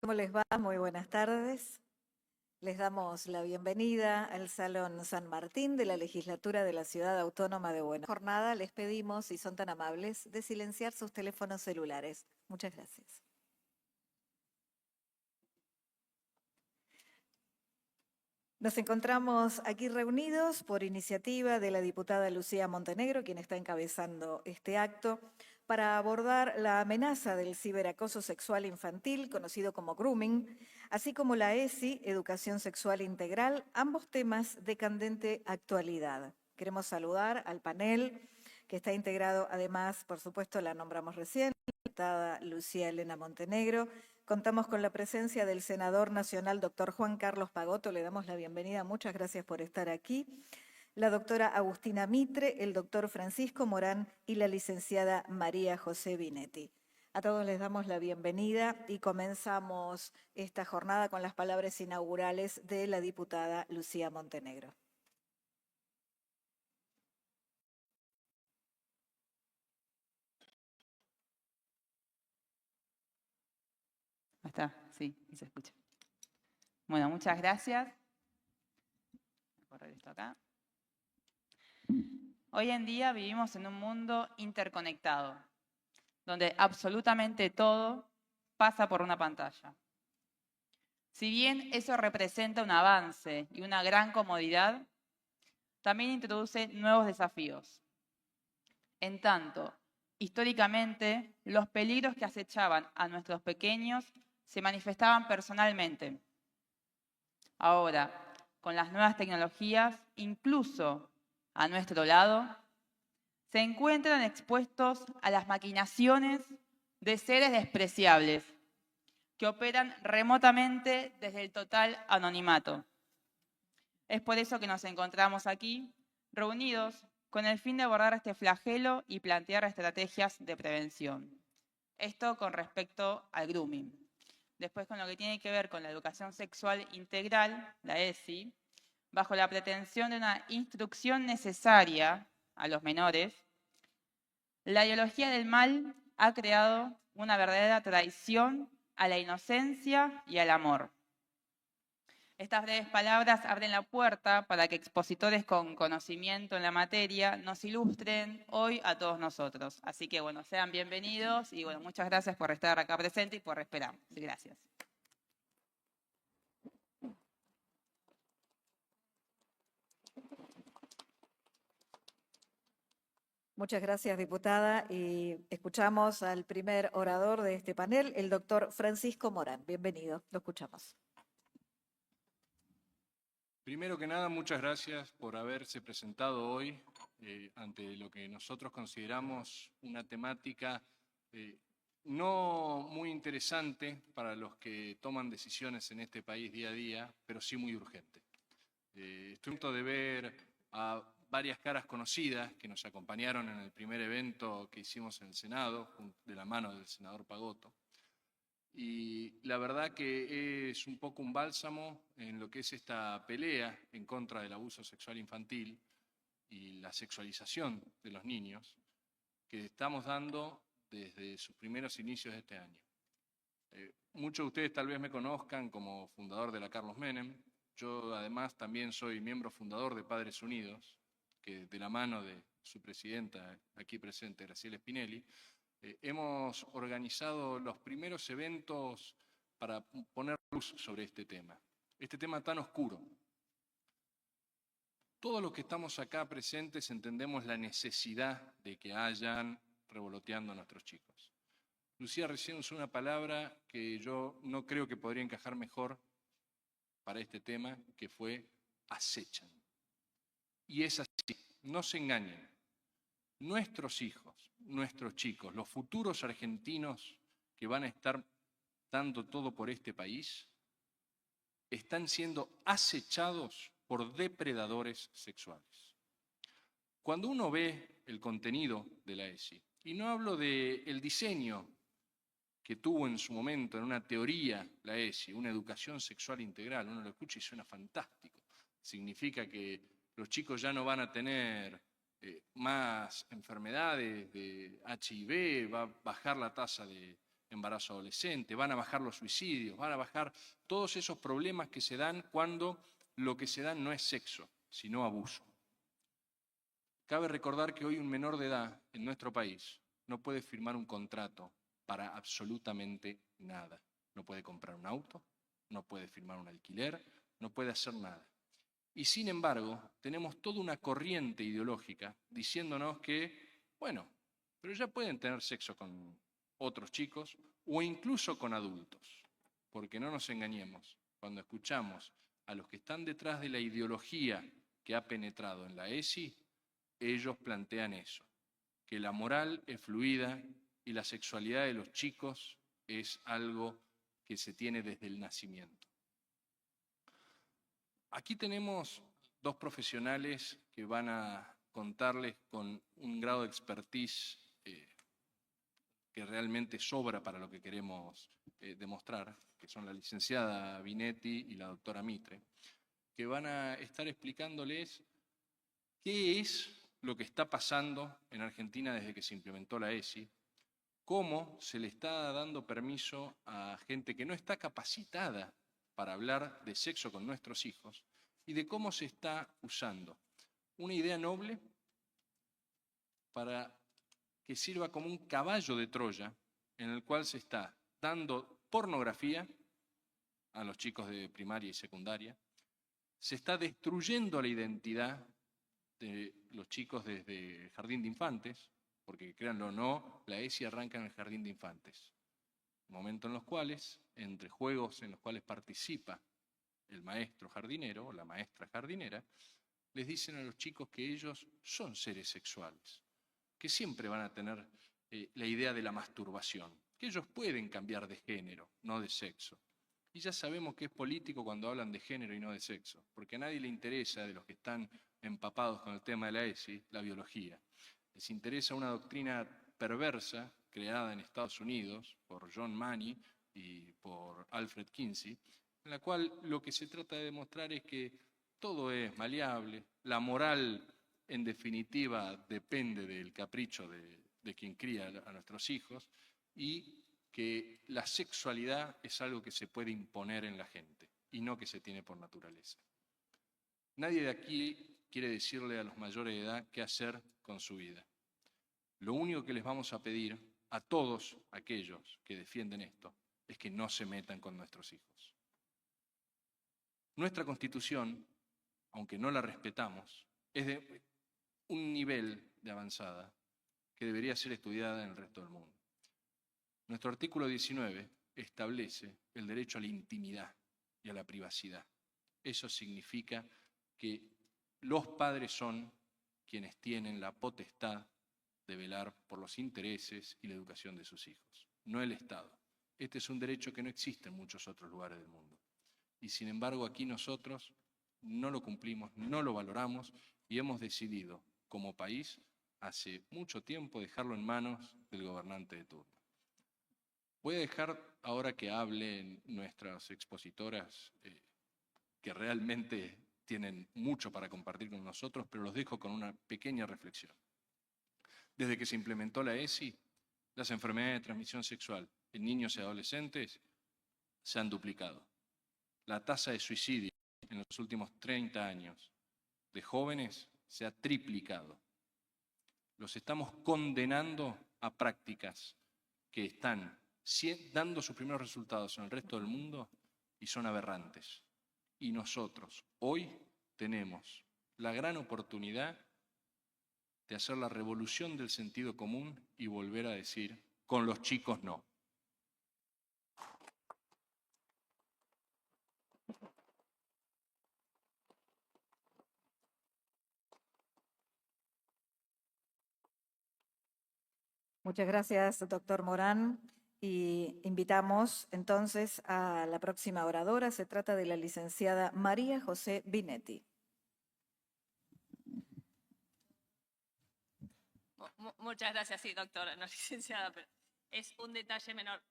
¿Cómo les va? Muy buenas tardes. Les damos la bienvenida al Salón San Martín de la Legislatura de la Ciudad Autónoma de Buenos Aires. Jornada les pedimos, si son tan amables, de silenciar sus teléfonos celulares. Muchas gracias. Nos encontramos aquí reunidos por iniciativa de la diputada Lucía Montenegro, quien está encabezando este acto, para abordar la amenaza del ciberacoso sexual infantil, conocido como grooming, así como la ESI, Educación Sexual Integral, ambos temas de candente actualidad. Queremos saludar al panel, que está integrado además, por supuesto, la nombramos recién, la diputada Lucía Elena Montenegro. Contamos con la presencia del senador nacional, doctor Juan Carlos Pagotto. Le damos la bienvenida. Muchas gracias por estar aquí. La doctora Agustina Mitre, el doctor Francisco Morán y la licenciada María José Binetti. A todos les damos la bienvenida y comenzamos esta jornada con las palabras inaugurales de la diputada Lucía Montenegro. Está, sí, se escucha. Bueno, muchas gracias. Voy a correr esto acá. Hoy en día vivimos en un mundo interconectado, donde absolutamente todo pasa por una pantalla. Si bien eso representa un avance y una gran comodidad, también introduce nuevos desafíos. En tanto, históricamente, los peligros que acechaban a nuestros pequeños se manifestaban personalmente. Ahora, con las nuevas tecnologías, incluso a nuestro lado, se encuentran expuestos a las maquinaciones de seres despreciables que operan remotamente desde el total anonimato. Es por eso que nos encontramos aquí, reunidos, con el fin de abordar este flagelo y plantear estrategias de prevención. Esto con respecto al grooming. Después, con lo que tiene que ver con la educación sexual integral, la ESI, bajo la pretensión de una instrucción necesaria a los menores, la ideología del mal ha creado una verdadera traición a la inocencia y al amor. Estas breves palabras abren la puerta para que expositores con conocimiento en la materia nos ilustren hoy a todos nosotros. Así que, bueno, sean bienvenidos y, bueno, muchas gracias por estar acá presente y por esperar. Sí, gracias. Muchas gracias, diputada. Y escuchamos al primer orador de este panel, el doctor Francisco Morán. Bienvenido, lo escuchamos. Primero que nada, muchas gracias por haberse presentado hoy ante lo que nosotros consideramos una temática no muy interesante para los que toman decisiones en este país día a día, pero sí muy urgente. Estoy contento de ver a varias caras conocidas que nos acompañaron en el primer evento que hicimos en el Senado, de la mano del senador Pagotto. Y la verdad que es un poco un bálsamo en lo que es esta pelea en contra del abuso sexual infantil y la sexualización de los niños que estamos dando desde sus primeros inicios de este año. Muchos de ustedes tal vez me conozcan como fundador de la Carlos Menem. Yo además también soy miembro fundador de Padres Unidos, que de la mano de su presidenta aquí presente, Graciela Spinelli, hemos organizado los primeros eventos para poner luz sobre este tema tan oscuro. Todos los que estamos acá presentes entendemos la necesidad de que hayan revoloteando a nuestros chicos. Lucía recién usó una palabra que yo no creo que podría encajar mejor para este tema, que fue acechan. Y es así, no se engañen. Nuestros hijos, nuestros chicos, los futuros argentinos que van a estar dando todo por este país, están siendo acechados por depredadores sexuales. Cuando uno ve el contenido de la ESI, y no hablo del diseño que tuvo en su momento en una teoría la ESI, una educación sexual integral, uno lo escucha y suena fantástico. Significa que los chicos ya no van a tener más enfermedades de HIV, va a bajar la tasa de embarazo adolescente, van a bajar los suicidios, van a bajar todos esos problemas que se dan cuando lo que se da no es sexo, sino abuso. Cabe recordar que hoy un menor de edad en nuestro país no puede firmar un contrato para absolutamente nada. No puede comprar un auto, no puede firmar un alquiler, no puede hacer nada. Y sin embargo, tenemos toda una corriente ideológica diciéndonos que, bueno, pero ya pueden tener sexo con otros chicos o incluso con adultos. Porque no nos engañemos, cuando escuchamos a los que están detrás de la ideología que ha penetrado en la ESI, ellos plantean eso, que la moral es fluida y la sexualidad de los chicos es algo que se tiene desde el nacimiento. Aquí tenemos dos profesionales que van a contarles con un grado de expertise que realmente sobra para lo que queremos demostrar, que son la licenciada Binetti y la doctora Mitre, que van a estar explicándoles qué es lo que está pasando en Argentina desde que se implementó la ESI, cómo se le está dando permiso a gente que no está capacitada para hablar de sexo con nuestros hijos y de cómo se está usando una idea noble para que sirva como un caballo de Troya en el cual se está dando pornografía a los chicos de primaria y secundaria, se está destruyendo la identidad de los chicos desde el jardín de infantes, porque créanlo o no, la ESI arranca en el jardín de infantes, momento en los cuales, entre juegos en los cuales participa el maestro jardinero o la maestra jardinera, les dicen a los chicos que ellos son seres sexuales, que siempre van a tener la idea de la masturbación, que ellos pueden cambiar de género, no de sexo. Y ya sabemos que es político cuando hablan de género y no de sexo, porque a nadie le interesa, de los que están empapados con el tema de la ESI, la biología. Les interesa una doctrina perversa creada en Estados Unidos por John Money y por Alfred Kinsey, en la cual lo que se trata de demostrar es que todo es maleable, la moral en definitiva depende del capricho de quien cría a nuestros hijos y que la sexualidad es algo que se puede imponer en la gente y no que se tiene por naturaleza. Nadie de aquí quiere decirle a los mayores de edad qué hacer con su vida. Lo único que les vamos a pedir a todos aquellos que defienden esto es que no se metan con nuestros hijos. Nuestra Constitución, aunque no la respetamos, es de un nivel de avanzada que debería ser estudiada en el resto del mundo. Nuestro artículo 19 establece el derecho a la intimidad y a la privacidad. Eso significa que los padres son quienes tienen la potestad de velar por los intereses y la educación de sus hijos, no el Estado. Este es un derecho que no existe en muchos otros lugares del mundo. Y sin embargo aquí nosotros no lo cumplimos, no lo valoramos y hemos decidido como país hace mucho tiempo dejarlo en manos del gobernante de turno. Voy a dejar ahora que hablen nuestras expositoras que realmente tienen mucho para compartir con nosotros, pero los dejo con una pequeña reflexión. Desde que se implementó la ESI, las enfermedades de transmisión sexual en niños y adolescentes se han duplicado. La tasa de suicidio en los últimos 30 años de jóvenes se ha triplicado. Los estamos condenando a prácticas que están dando sus primeros resultados en el resto del mundo y son aberrantes. Y nosotros hoy tenemos la gran oportunidad de hacer la revolución del sentido común y volver a decir, con los chicos no. Muchas gracias, doctor Morán. Y invitamos entonces a la próxima oradora. Se trata de la licenciada María José Binetti. Muchas gracias, sí, doctora, no licenciada, pero es un detalle menor.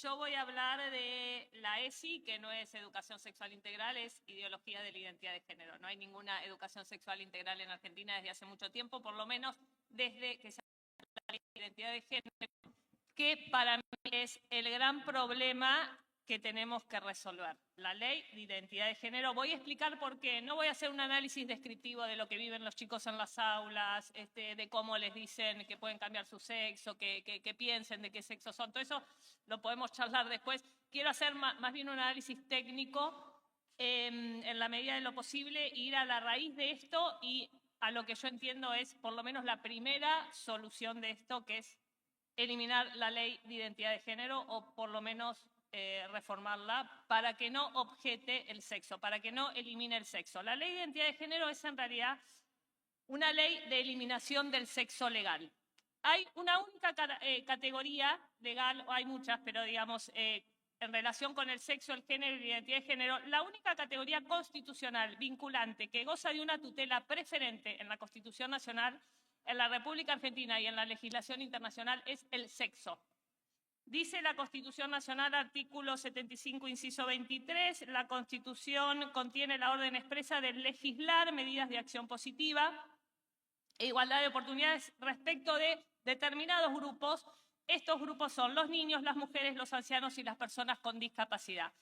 Yo voy a hablar de la ESI, que no es educación sexual integral, es ideología de la identidad de género. No hay ninguna educación sexual integral en Argentina desde hace mucho tiempo, por lo menos desde que se habla de la identidad de género, que para mí es el gran problema que tenemos que resolver. La ley de identidad de género. Voy a explicar por qué. No voy a hacer un análisis descriptivo de lo que viven los chicos en las aulas, de cómo les dicen que pueden cambiar su sexo, que piensen de qué sexo son. Todo eso lo podemos charlar después. Quiero hacer más bien un análisis técnico en la medida de lo posible, ir a la raíz de esto y a lo que yo entiendo es por lo menos la primera solución de esto, que es eliminar la ley de identidad de género o por lo menos reformarla para que no objete el sexo, para que no elimine el sexo. La ley de identidad de género es en realidad una ley de eliminación del sexo legal. Hay una única categoría legal, hay muchas, pero digamos, en relación con el sexo, el género y la identidad de género, la única categoría constitucional vinculante que goza de una tutela preferente en la Constitución Nacional, en la República Argentina y en la legislación internacional es el sexo. Dice la Constitución Nacional, artículo 75, inciso 23, la Constitución contiene la orden expresa de legislar medidas de acción positiva e igualdad de oportunidades respecto de determinados grupos. Estos grupos son los niños, las mujeres, los ancianos y las personas con discapacidad.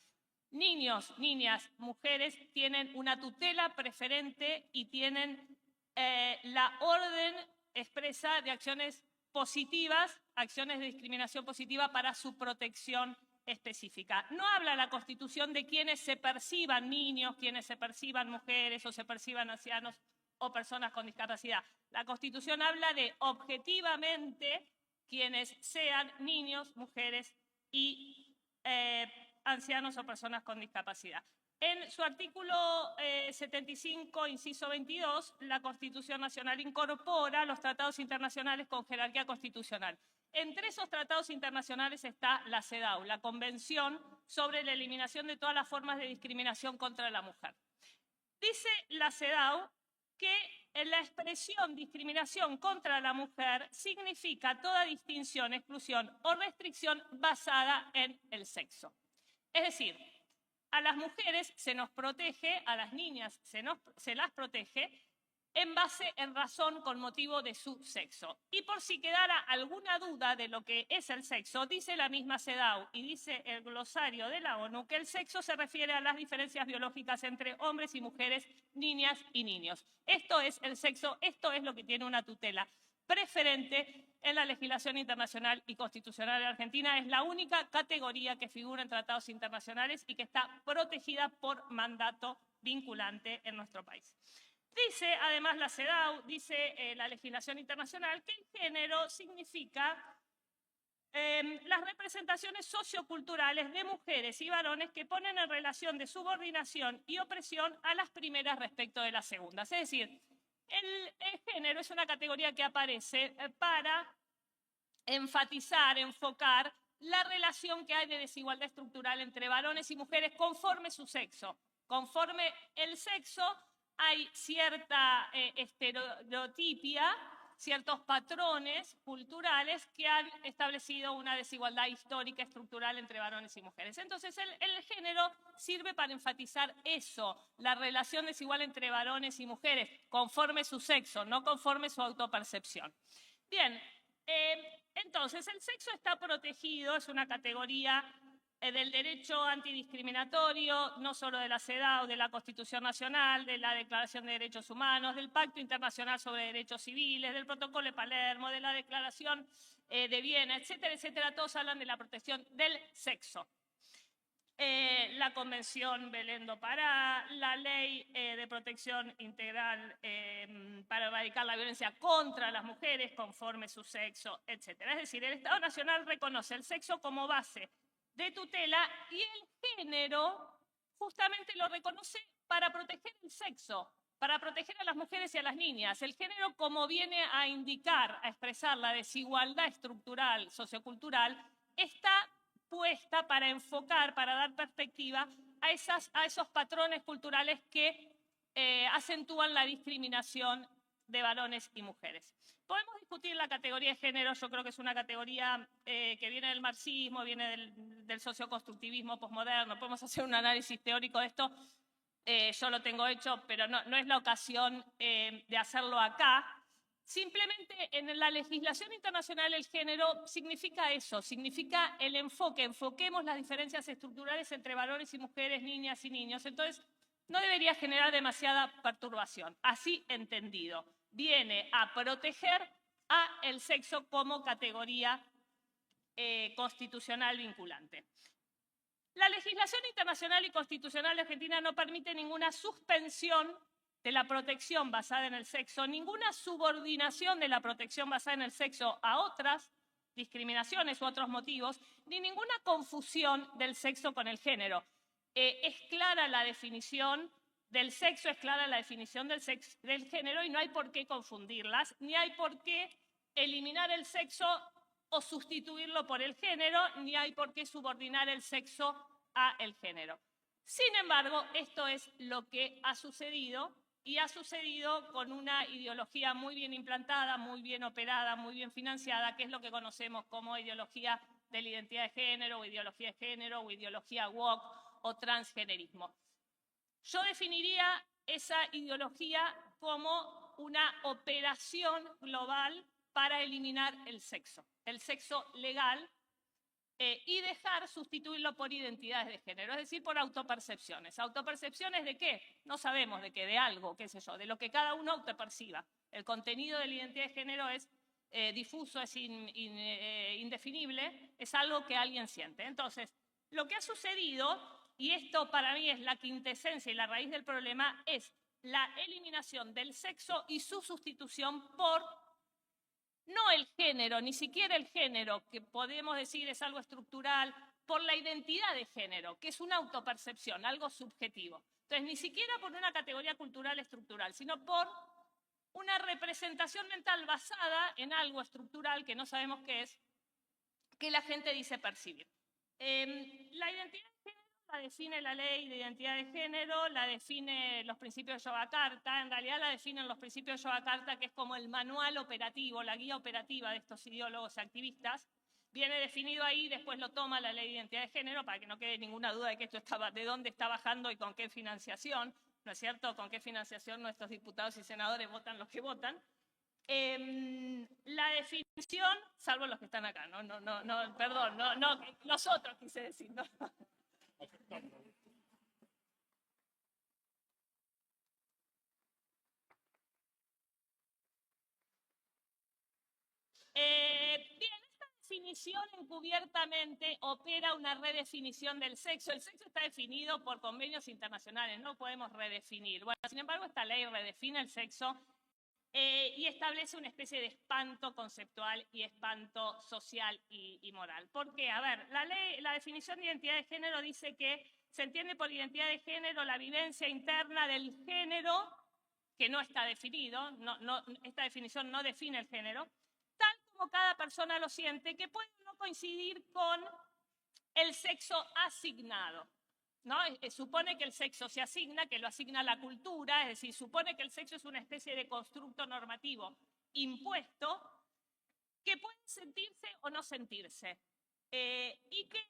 Niños, niñas, mujeres tienen una tutela preferente y tienen la orden expresa de acciones positivas, acciones de discriminación positiva para su protección específica. No habla la Constitución de quienes se perciban niños, quienes se perciban mujeres o se perciban ancianos o personas con discapacidad. La Constitución habla de objetivamente quienes sean niños, mujeres y ancianos o personas con discapacidad. En su artículo 75, inciso 22, la Constitución Nacional incorpora los tratados internacionales con jerarquía constitucional. Entre esos tratados internacionales está la CEDAW, la Convención sobre la Eliminación de todas las formas de discriminación contra la mujer. Dice la CEDAW que la expresión discriminación contra la mujer significa toda distinción, exclusión o restricción basada en el sexo. Es decir, a las mujeres se nos protege, a las niñas se las protege en razón con motivo de su sexo. Y por si quedara alguna duda de lo que es el sexo, dice la misma CEDAW y dice el glosario de la ONU que el sexo se refiere a las diferencias biológicas entre hombres y mujeres, niñas y niños. Esto es el sexo, esto es lo que tiene una tutela preferente en la legislación internacional y constitucional de Argentina. Es la única categoría que figura en tratados internacionales y que está protegida por mandato vinculante en nuestro país. Dice, además, la CEDAW, dice la legislación internacional, que el género significa las representaciones socioculturales de mujeres y varones que ponen en relación de subordinación y opresión a las primeras respecto de las segundas. Es decir, el género es una categoría que aparece para enfatizar, enfocar la relación que hay de desigualdad estructural entre varones y mujeres conforme su sexo. Conforme el sexo hay cierta estereotipia, ciertos patrones culturales que han establecido una desigualdad histórica estructural entre varones y mujeres. Entonces el género sirve para enfatizar eso, la relación desigual entre varones y mujeres, conforme su sexo, no conforme su autopercepción. Bien, entonces el sexo está protegido, es una categoría del derecho antidiscriminatorio, no solo de la CEDAW, de la Constitución Nacional, de la Declaración de Derechos Humanos, del Pacto Internacional sobre Derechos Civiles, del Protocolo de Palermo, de la Declaración de Viena, etcétera, etcétera. Todos hablan de la protección del sexo. La Convención Belén do Pará, la Ley de Protección Integral para erradicar la violencia contra las mujeres conforme su sexo, etcétera. Es decir, el Estado Nacional reconoce el sexo como base de tutela y el género justamente lo reconoce para proteger el sexo, para proteger a las mujeres y a las niñas. El género, como viene a indicar, a expresar la desigualdad estructural, sociocultural, está puesta para enfocar, para dar perspectiva a esos patrones culturales que acentúan la discriminación de varones y mujeres. Podemos discutir la categoría de género, yo creo que es una categoría que viene del marxismo, viene del socioconstructivismo posmoderno, podemos hacer un análisis teórico de esto, yo lo tengo hecho, pero no es la ocasión de hacerlo acá. Simplemente en la legislación internacional el género significa eso, significa el enfoque, enfoquemos las diferencias estructurales entre varones y mujeres, niñas y niños. Entonces, no debería generar demasiada perturbación, así entendido. Viene a proteger a el sexo como categoría constitucional vinculante. La legislación internacional y constitucional argentina no permite ninguna suspensión de la protección basada en el sexo, ninguna subordinación de la protección basada en el sexo a otras discriminaciones u otros motivos, ni ninguna confusión del sexo con el género. Es clara la definición del sexo, es clara la definición del género y no hay por qué confundirlas, ni hay por qué eliminar el sexo o sustituirlo por el género, ni hay por qué subordinar el sexo a el género. Sin embargo, esto es lo que ha sucedido y ha sucedido con una ideología muy bien implantada, muy bien operada, muy bien financiada, que es lo que conocemos como ideología de la identidad de género, o ideología de género, o ideología woke, o transgenerismo. Yo definiría esa ideología como una operación global para eliminar el sexo legal, y dejar sustituirlo por identidades de género, es decir, por autopercepciones. ¿Autopercepciones de qué? No sabemos de qué, de algo, qué sé yo, de lo que cada uno autoperciba. El contenido de la identidad de género es difuso, es indefinible, es algo que alguien siente. Entonces, lo que ha sucedido, y esto para mí es la quintesencia y la raíz del problema, es la eliminación del sexo y su sustitución por no el género, ni siquiera el género, que podemos decir es algo estructural, por la identidad de género, que es una autopercepción, algo subjetivo. Entonces, ni siquiera por una categoría cultural estructural, sino por una representación mental basada en algo estructural que no sabemos qué es, que la gente dice percibir. La identidad de género la define la ley de identidad de género, la define los principios de Yogyakarta, en realidad la definen los principios de Yogyakarta, que es como el manual operativo, la guía operativa de estos ideólogos y activistas. Viene definido ahí, después lo toma la ley de identidad de género, para que no quede ninguna duda de que esto de dónde está bajando y con qué financiación, ¿no es cierto? Con qué financiación nuestros diputados y senadores votan los que votan. La definición, salvo los que están acá, perdón, los otros quise decir, ¿no? Bien, esta definición encubiertamente opera una redefinición del sexo. El sexo está definido por convenios internacionales, no podemos redefinir. Bueno, sin embargo, esta ley redefine el sexo y establece una especie de espanto conceptual y espanto social y moral. ¿Por qué? A ver, la definición de identidad de género dice que se entiende por identidad de género la vivencia interna del género, que no está definido, esta definición no define el género, tal como cada persona lo siente, que puede no coincidir con el sexo asignado, ¿no? Supone que el sexo se asigna, que lo asigna la cultura, es decir, supone que el sexo es una especie de constructo normativo impuesto que puede sentirse o no sentirse, y que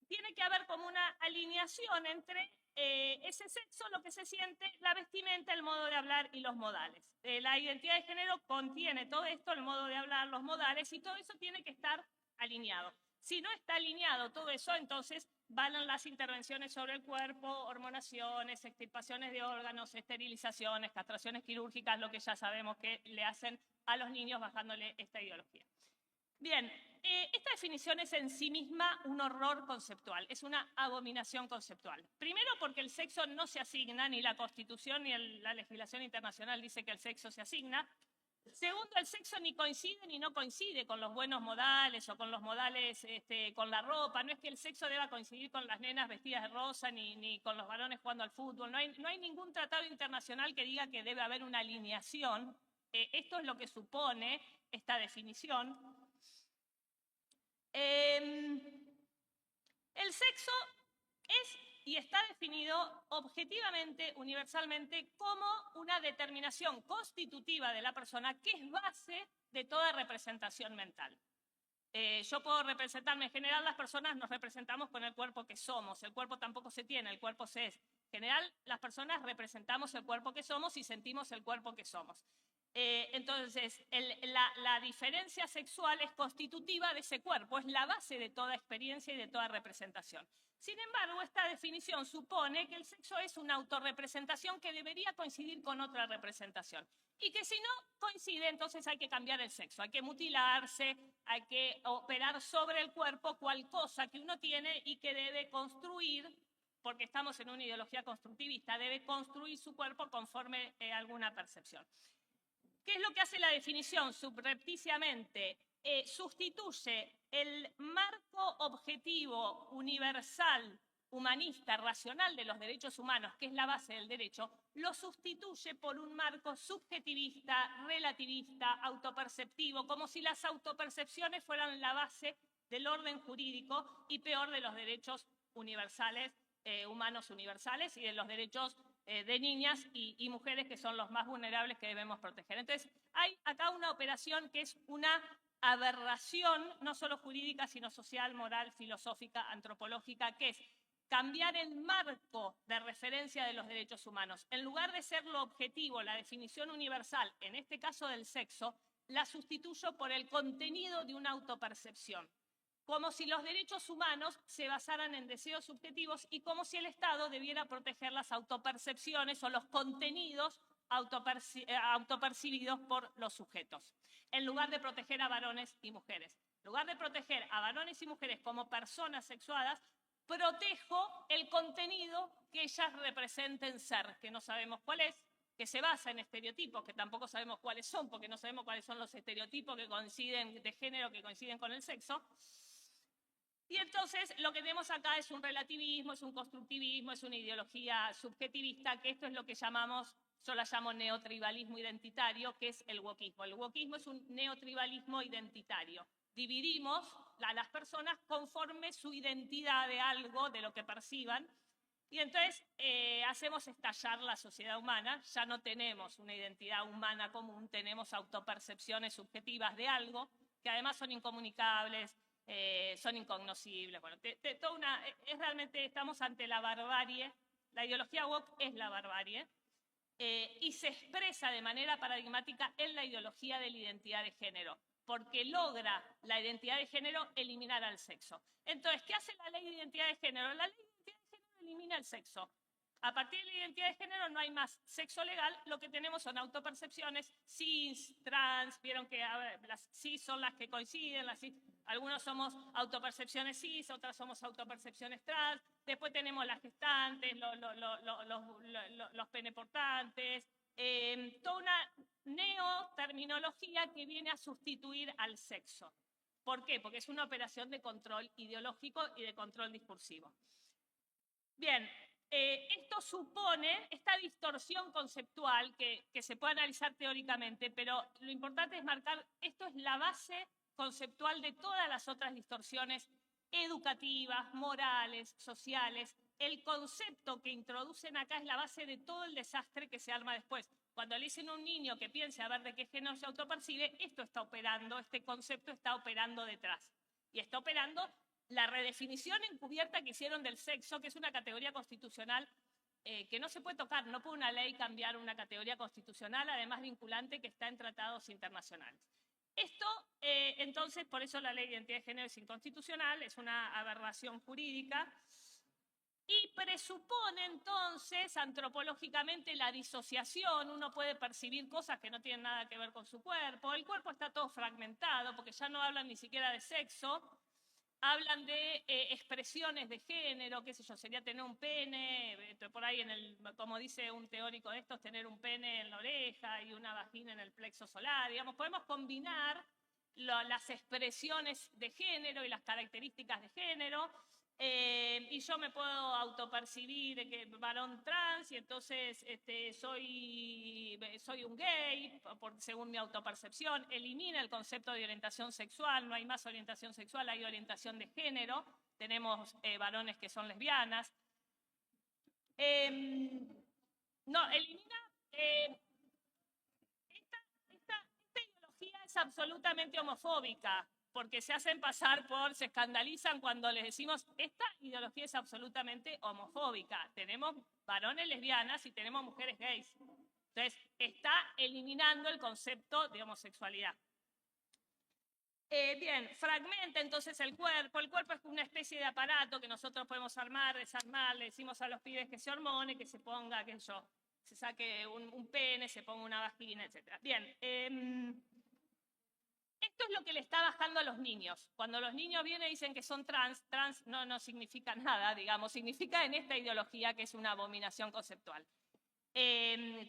tiene que haber como una alineación entre ese sexo, lo que se siente, la vestimenta, el modo de hablar y los modales. La identidad de género contiene todo esto, el modo de hablar, los modales, y todo eso tiene que estar alineado. Si no está alineado todo eso, entonces van las intervenciones sobre el cuerpo, hormonaciones, extirpaciones de órganos, esterilizaciones, castraciones quirúrgicas, lo que ya sabemos que le hacen a los niños bajándole esta ideología. Bien, esta definición es en sí misma un horror conceptual, es una abominación conceptual. Primero porque el sexo no se asigna, ni la Constitución ni la legislación internacional dice que el sexo se asigna. Segundo, el sexo ni coincide ni no coincide con los buenos modales o con los modales, con la ropa. No es que el sexo deba coincidir con las nenas vestidas de rosa ni con los varones jugando al fútbol. No hay ningún tratado internacional que diga que debe haber una alineación. Esto es lo que supone esta definición. El sexo es y está definido objetivamente, universalmente, como una determinación constitutiva de la persona que es base de toda representación mental. Yo puedo representarme, en general las personas nos representamos con el cuerpo que somos, el cuerpo tampoco se tiene, el cuerpo se es. En general las personas representamos el cuerpo que somos y sentimos el cuerpo que somos. Entonces, la diferencia sexual es constitutiva de ese cuerpo, es la base de toda experiencia y de toda representación. Sin embargo, esta definición supone que el sexo es una autorrepresentación que debería coincidir con otra representación. Y que si no coincide, entonces hay que cambiar el sexo, hay que mutilarse, hay que operar sobre el cuerpo cual cosa que uno tiene y que debe construir, porque estamos en una ideología constructivista, debe construir su cuerpo conforme a alguna percepción. ¿Qué es lo que hace la definición? Subrepticiamente sustituye el marco objetivo, universal, humanista, racional de los derechos humanos, que es la base del derecho, lo sustituye por un marco subjetivista, relativista, autoperceptivo, como si las autopercepciones fueran la base del orden jurídico y peor de los derechos universales, humanos universales y de los derechos de niñas y mujeres, que son los más vulnerables que debemos proteger. Entonces, hay acá una operación que es una aberración, no solo jurídica, sino social, moral, filosófica, antropológica, que es cambiar el marco de referencia de los derechos humanos. En lugar de ser lo objetivo, la definición universal, en este caso del sexo, la sustituyo por el contenido de una autopercepción. Como si los derechos humanos se basaran en deseos subjetivos y como si el Estado debiera proteger las autopercepciones o los contenidos autopercibidos por los sujetos, en lugar de proteger a varones y mujeres. En lugar de proteger a varones y mujeres como personas sexuadas, protejo el contenido que ellas representen ser, que no sabemos cuál es, que se basa en estereotipos, que tampoco sabemos cuáles son, porque no sabemos cuáles son los estereotipos que coinciden de género, que coinciden con el sexo. Y entonces lo que tenemos acá es un relativismo, es un constructivismo, es una ideología subjetivista, que esto es lo que llamamos, yo la llamo neotribalismo identitario, que es el wokismo. El wokismo es un neotribalismo identitario. Dividimos a las personas conforme su identidad de algo, de lo que perciban, y entonces hacemos estallar la sociedad humana. Ya no tenemos una identidad humana común, tenemos autopercepciones subjetivas de algo, que además son incomunicables, son incognoscibles. Bueno, es realmente, estamos ante la barbarie. La ideología woke es la barbarie y se expresa de manera paradigmática en la ideología de la identidad de género, porque logra la identidad de género eliminar al sexo. Entonces, ¿qué hace la ley de identidad de género? La ley de identidad de género elimina el sexo. A partir de la identidad de género no hay más sexo legal, lo que tenemos son autopercepciones cis, trans, vieron que las cis son las que coinciden, las cis, algunos somos autopercepciones cis, otras somos autopercepciones trans, después tenemos las gestantes, los peneportantes, toda una neoterminología que viene a sustituir al sexo. ¿Por qué? Porque es una operación de control ideológico y de control discursivo. Bien. Esto supone esta distorsión conceptual que se puede analizar teóricamente, pero lo importante es marcar, esto es la base conceptual de todas las otras distorsiones educativas, morales, sociales. El concepto que introducen acá es la base de todo el desastre que se arma después. Cuando le dicen a un niño que piense a ver de qué género se autopercibe, esto está operando, este concepto está operando detrás. Y está operando la redefinición encubierta que hicieron del sexo, que es una categoría constitucional que no se puede tocar. No puede una ley cambiar una categoría constitucional, además vinculante, que está en tratados internacionales. Esto, entonces, por eso la ley de identidad de género es inconstitucional, es una aberración jurídica y presupone, entonces, antropológicamente la disociación. Uno puede percibir cosas que no tienen nada que ver con su cuerpo. El cuerpo está todo fragmentado porque ya no hablan ni siquiera de sexo. Hablan de expresiones de género, qué sé yo, sería tener un pene, por ahí, como dice un teórico de estos, tener un pene en la oreja y una vagina en el plexo solar. Digamos, podemos combinar las expresiones de género y las características de género, y yo me puedo autopercibir que varón trans y entonces soy un gay según mi autopercepción. Elimina el concepto de orientación sexual, no hay más orientación sexual, hay orientación de género. Tenemos varones que son lesbianas. No, elimina... Esta ideología es absolutamente homofóbica, porque se hacen pasar se escandalizan cuando les decimos, esta ideología es absolutamente homofóbica. Tenemos varones lesbianas y tenemos mujeres gays. Entonces, está eliminando el concepto de homosexualidad. Bien, fragmenta entonces el cuerpo. El cuerpo es una especie de aparato que nosotros podemos armar, desarmar. Le decimos a los pibes que se hormone, que se ponga, que se saque un pene, se ponga una vagina, etc. Bien, esto es lo que le está bajando a los niños. Cuando los niños vienen y dicen que son trans no significa nada, digamos, significa en esta ideología que es una abominación conceptual.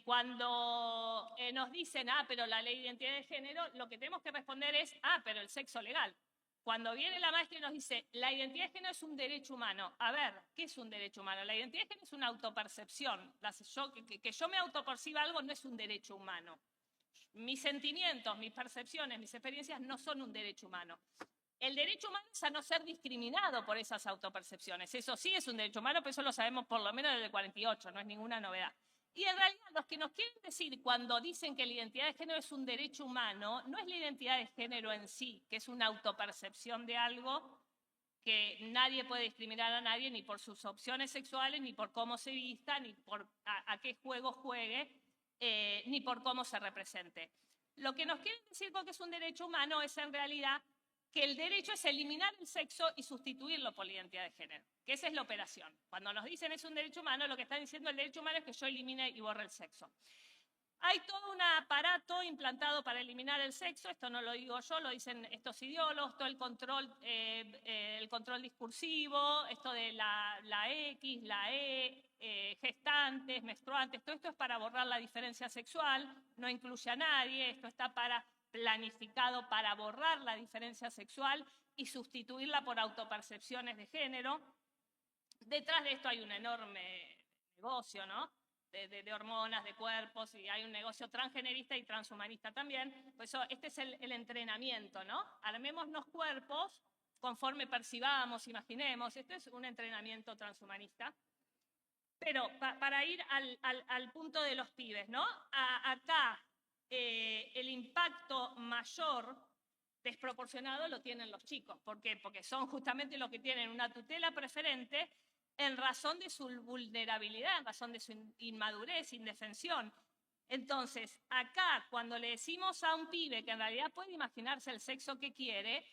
Cuando nos dicen, pero la ley de identidad de género, lo que tenemos que responder es, pero el sexo legal. Cuando viene la maestra y nos dice, la identidad de género es un derecho humano. A ver, ¿qué es un derecho humano? La identidad de género es una autopercepción. Que yo me autoperciba algo no es un derecho humano. Mis sentimientos, mis percepciones, mis experiencias no son un derecho humano. El derecho humano es a no ser discriminado por esas autopercepciones. Eso sí es un derecho humano, pero eso lo sabemos por lo menos desde el 48, no es ninguna novedad. Y en realidad los que nos quieren decir cuando dicen que la identidad de género es un derecho humano, no es la identidad de género en sí, que es una autopercepción de algo que nadie puede discriminar a nadie ni por sus opciones sexuales, ni por cómo se vista, ni por a qué juego juegue, ni por cómo se represente. Lo que nos quieren decir con que es un derecho humano es en realidad que el derecho es eliminar el sexo y sustituirlo por la identidad de género, que esa es la operación. Cuando nos dicen es un derecho humano, lo que están diciendo el derecho humano es que yo elimine y borre el sexo. Hay todo un aparato implantado para eliminar el sexo, esto no lo digo yo, lo dicen estos ideólogos, todo el control discursivo, esto de la X, la E, gestantes, menstruantes, todo esto es para borrar la diferencia sexual, no incluye a nadie, esto está planificado para borrar la diferencia sexual y sustituirla por autopercepciones de género. Detrás de esto hay un enorme negocio, ¿no? De hormonas, de cuerpos, y hay un negocio transgenerista y transhumanista también. Por eso este es el entrenamiento, ¿no? Armémonos cuerpos conforme percibamos, imaginemos. Esto es un entrenamiento transhumanista. Pero para ir al punto de los pibes, ¿no? Acá el impacto mayor desproporcionado lo tienen los chicos. ¿Por qué? Porque son justamente los que tienen una tutela preferente en razón de su vulnerabilidad, en razón de su inmadurez, indefensión. Entonces, acá, cuando le decimos a un pibe que en realidad puede imaginarse el sexo que quiere,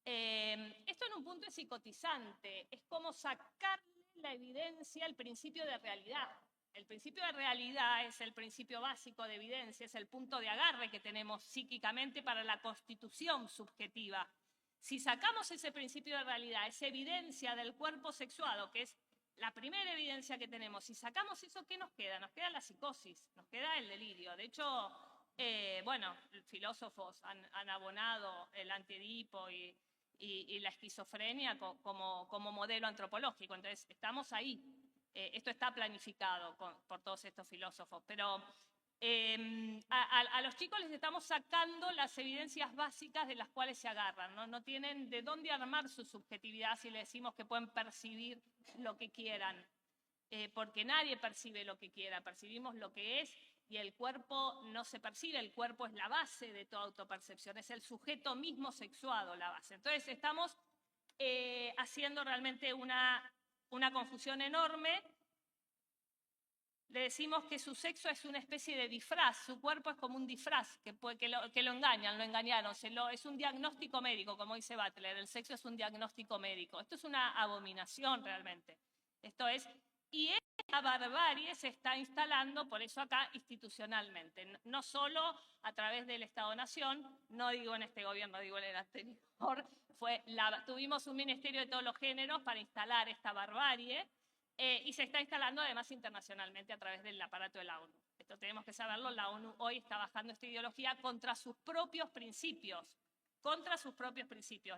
esto en un punto es psicotizante, es como sacarle la evidencia al principio de realidad. El principio de realidad es el principio básico de evidencia, es el punto de agarre que tenemos psíquicamente para la constitución subjetiva. Si sacamos ese principio de realidad, esa evidencia del cuerpo sexuado, que es la primera evidencia que tenemos, si sacamos eso, ¿qué nos queda? Nos queda la psicosis, nos queda el delirio. De hecho, filósofos han abonado el antiedipo y la esquizofrenia como modelo antropológico. Entonces, estamos ahí. Esto está planificado por todos estos filósofos. Pero a los chicos les estamos sacando las evidencias básicas de las cuales se agarran, ¿no? No tienen de dónde armar su subjetividad si les decimos que pueden percibir lo que quieran, porque nadie percibe lo que quiera, percibimos lo que es y el cuerpo no se percibe, el cuerpo es la base de toda autopercepción, es el sujeto mismo sexuado la base. Entonces estamos haciendo realmente una confusión enorme. Le decimos que su sexo es una especie de disfraz, su cuerpo es como un disfraz que lo engañan, lo engañaron. Es un diagnóstico médico, como dice Butler, el sexo es un diagnóstico médico. Esto es una abominación realmente. Y esta barbarie se está instalando, por eso acá, institucionalmente. No solo a través del Estado-Nación, no digo en este gobierno, digo en el anterior, tuvimos un Ministerio de todos los géneros para instalar esta barbarie. Y se está instalando además internacionalmente a través del aparato de la ONU. Esto tenemos que saberlo, la ONU hoy está bajando esta ideología contra sus propios principios.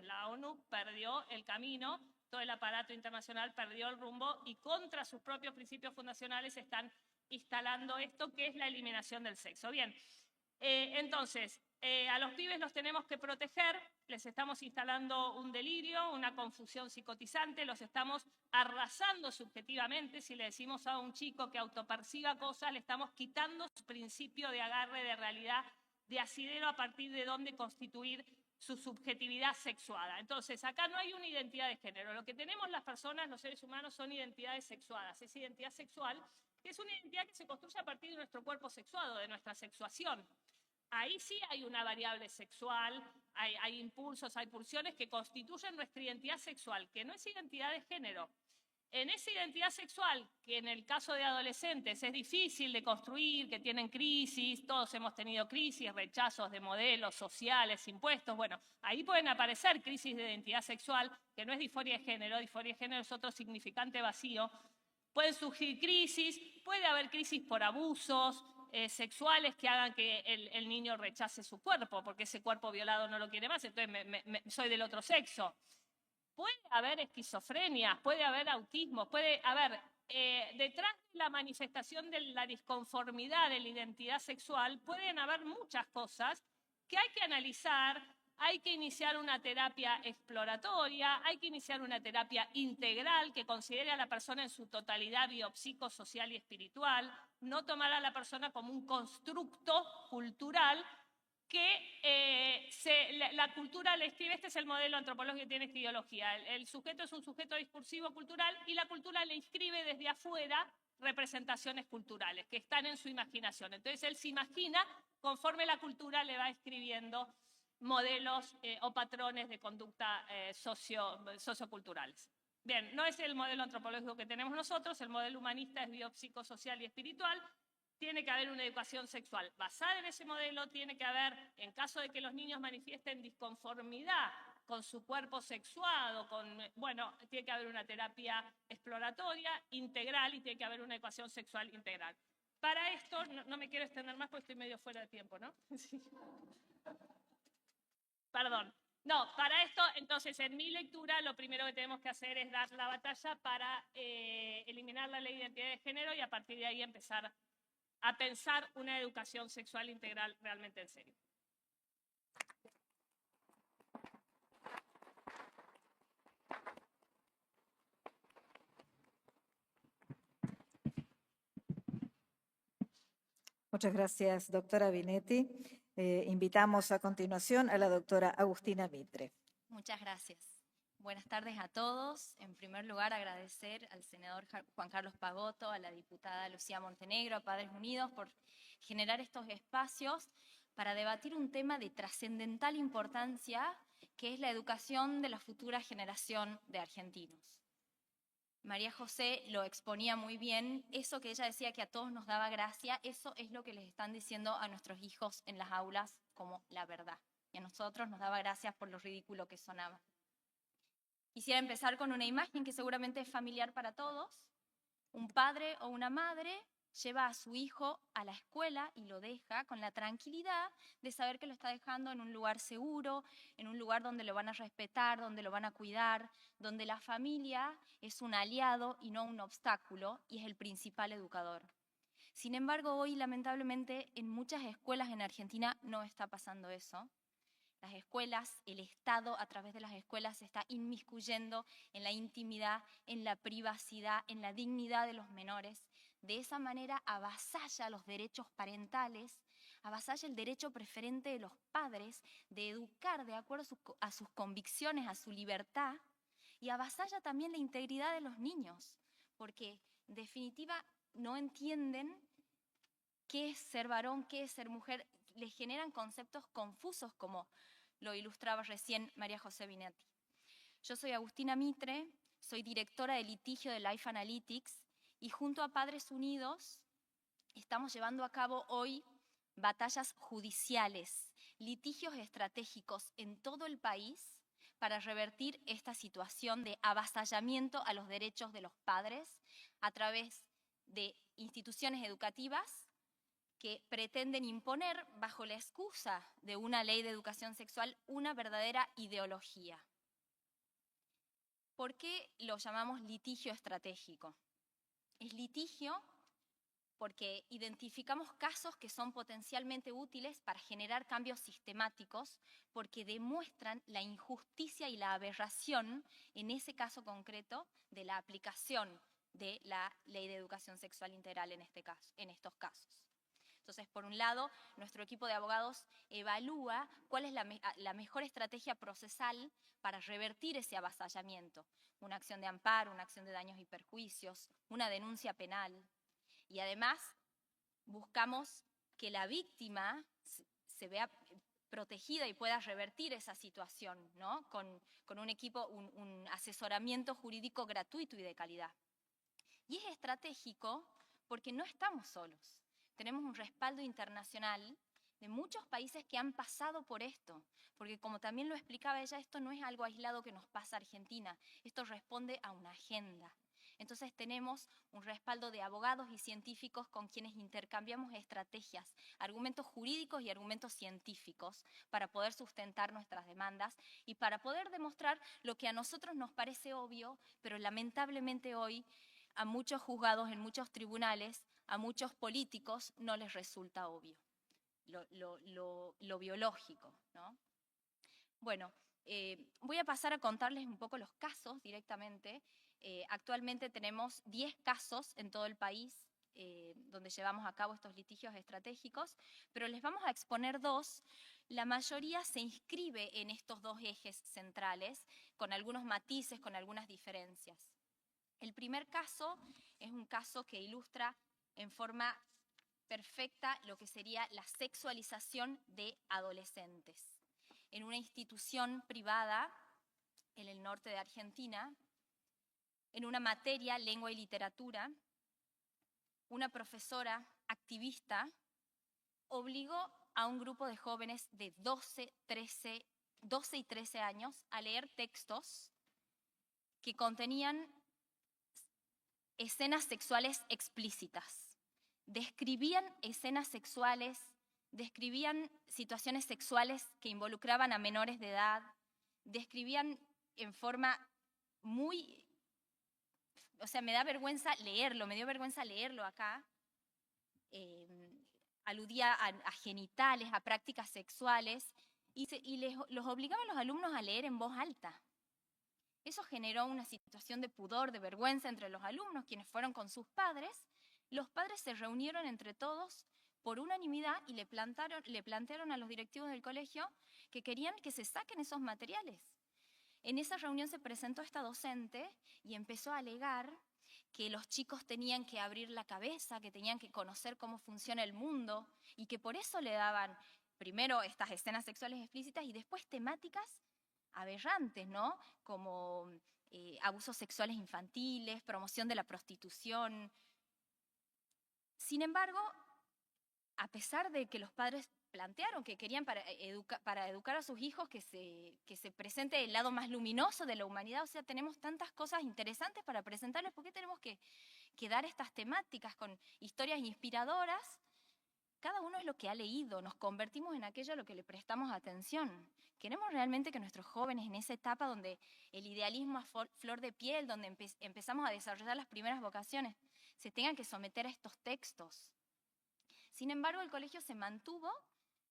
La ONU perdió el camino, todo el aparato internacional perdió el rumbo y contra sus propios principios fundacionales están instalando esto que es la eliminación del sexo. Bien, entonces, a los pibes los tenemos que proteger, les estamos instalando un delirio, una confusión psicotizante, los estamos arrasando subjetivamente. Si le decimos a un chico que autoperciba cosas, le estamos quitando su principio de agarre de realidad, de asidero a partir de dónde constituir su subjetividad sexuada. Entonces, acá no hay una identidad de género. Lo que tenemos las personas, los seres humanos, son identidades sexuadas. Es identidad sexual, que es una identidad que se construye a partir de nuestro cuerpo sexuado, de nuestra sexuación. Ahí sí hay una variable sexual, hay impulsos, hay pulsiones que constituyen nuestra identidad sexual, que no es identidad de género. En esa identidad sexual, que en el caso de adolescentes es difícil de construir, que tienen crisis, todos hemos tenido crisis, rechazos de modelos sociales, impuestos, bueno, ahí pueden aparecer crisis de identidad sexual, que no es disforia de género es otro significante vacío. Pueden surgir crisis, puede haber crisis por abusos sexuales que hagan que el niño rechace su cuerpo, porque ese cuerpo violado no lo quiere más, entonces soy del otro sexo. Puede haber esquizofrenia, puede haber autismo, puede haber, detrás de la manifestación de la disconformidad de la identidad sexual, pueden haber muchas cosas que hay que analizar, hay que iniciar una terapia exploratoria, hay que iniciar una terapia integral que considere a la persona en su totalidad biopsicosocial y espiritual, no tomar a la persona como un constructo cultural que la cultura le escribe. Este es el modelo antropológico que tiene esta ideología. El sujeto es un sujeto discursivo cultural y la cultura le inscribe desde afuera representaciones culturales que están en su imaginación. Entonces él se imagina conforme la cultura le va escribiendo modelos o patrones de conducta socioculturales. Bien, no es el modelo antropológico que tenemos nosotros, el modelo humanista es biopsicosocial y espiritual. Tiene que haber una educación sexual basada en ese modelo, tiene que haber, en caso de que los niños manifiesten disconformidad con su cuerpo sexuado, bueno, tiene que haber una terapia exploratoria integral y tiene que haber una educación sexual integral. Para esto, no me quiero extender más porque estoy medio fuera de tiempo, ¿no? Sí. Perdón. No, para esto, entonces, en mi lectura, lo primero que tenemos que hacer es dar la batalla para eliminar la ley de identidad de género y a partir de ahí empezar a pensar una educación sexual integral realmente en serio. Muchas gracias, doctora Binetti. Invitamos a continuación a la doctora Agustina Mitre. Muchas gracias. Buenas tardes a todos. En primer lugar, agradecer al senador Juan Carlos Pagotto, a la diputada Lucía Montenegro, a Padres Unidos por generar estos espacios para debatir un tema de trascendental importancia, que es la educación de la futura generación de argentinos. María José lo exponía muy bien, eso que ella decía que a todos nos daba gracia, eso es lo que les están diciendo a nuestros hijos en las aulas como la verdad. Y a nosotros nos daba gracia por lo ridículo que sonaba. Quisiera empezar con una imagen que seguramente es familiar para todos. Un padre o una madre lleva a su hijo a la escuela y lo deja con la tranquilidad de saber que lo está dejando en un lugar seguro, en un lugar donde lo van a respetar, donde lo van a cuidar, donde la familia es un aliado y no un obstáculo y es el principal educador. Sin embargo, hoy lamentablemente en muchas escuelas en Argentina no está pasando eso. Las escuelas, el Estado a través de las escuelas se está inmiscuyendo en la intimidad, en la privacidad, en la dignidad de los menores. De esa manera avasalla los derechos parentales, avasalla el derecho preferente de los padres de educar de acuerdo a sus convicciones, a su libertad, y avasalla también la integridad de los niños, porque en definitiva no entienden qué es ser varón, qué es ser mujer. Les generan conceptos confusos, como lo ilustraba recién María José Binetti. Yo soy Agustina Mitre, soy directora de litigio de Life Analytics y junto a Padres Unidos estamos llevando a cabo hoy batallas judiciales, litigios estratégicos en todo el país para revertir esta situación de avasallamiento a los derechos de los padres a través de instituciones educativas que pretenden imponer, bajo la excusa de una ley de educación sexual, una verdadera ideología. ¿Por qué lo llamamos litigio estratégico? Es litigio porque identificamos casos que son potencialmente útiles para generar cambios sistemáticos, porque demuestran la injusticia y la aberración, en ese caso concreto, de la aplicación de la ley de educación sexual integral en estos casos. Entonces, por un lado, nuestro equipo de abogados evalúa cuál es la mejor estrategia procesal para revertir ese avasallamiento. Una acción de amparo, una acción de daños y perjuicios, una denuncia penal. Y además, buscamos que la víctima se vea protegida y pueda revertir esa situación, ¿no? Con un equipo, un asesoramiento jurídico gratuito y de calidad. Y es estratégico porque no estamos solos. Tenemos un respaldo internacional de muchos países que han pasado por esto, porque como también lo explicaba ella, esto no es algo aislado que nos pasa a Argentina, esto responde a una agenda. Entonces tenemos un respaldo de abogados y científicos con quienes intercambiamos estrategias, argumentos jurídicos y argumentos científicos para poder sustentar nuestras demandas y para poder demostrar lo que a nosotros nos parece obvio, pero lamentablemente hoy a muchos juzgados en muchos tribunales, a muchos políticos no les resulta obvio, lo biológico, ¿no? Bueno, voy a pasar a contarles un poco los casos directamente. Actualmente tenemos 10 casos en todo el país donde llevamos a cabo estos litigios estratégicos, pero les vamos a exponer 2. La mayoría se inscribe en estos 2 ejes centrales, con algunos matices, con algunas diferencias. El primer caso es un caso que ilustra en forma perfecta lo que sería la sexualización de adolescentes. En una institución privada en el norte de Argentina, en una materia, lengua y literatura, una profesora activista obligó a un grupo de jóvenes de 12 y 13 años a leer textos que contenían escenas sexuales explícitas. Describían escenas sexuales, describían situaciones sexuales que involucraban a menores de edad, describían en forma muy... O sea, me dio vergüenza leerlo acá. Aludía a genitales, a prácticas sexuales, y los obligaba a los alumnos a leer en voz alta. Eso generó una situación de pudor, de vergüenza entre los alumnos, quienes fueron con sus padres. Los padres se reunieron entre todos por unanimidad y le plantearon a los directivos del colegio que querían que se saquen esos materiales. En esa reunión se presentó esta docente y empezó a alegar que los chicos tenían que abrir la cabeza, que tenían que conocer cómo funciona el mundo y que por eso le daban primero estas escenas sexuales explícitas y después temáticas aberrantes, ¿no? Como abusos sexuales infantiles, promoción de la prostitución. Sin embargo, a pesar de que los padres plantearon que querían para educar a sus hijos que se presente el lado más luminoso de la humanidad, o sea, tenemos tantas cosas interesantes para presentarles, ¿por qué tenemos que dar estas temáticas con historias inspiradoras? Cada uno es lo que ha leído, nos convertimos en aquello a lo que le prestamos atención. Queremos realmente que nuestros jóvenes en esa etapa donde el idealismo a flor de piel, donde empezamos a desarrollar las primeras vocaciones, se tengan que someter a estos textos. Sin embargo, el colegio se mantuvo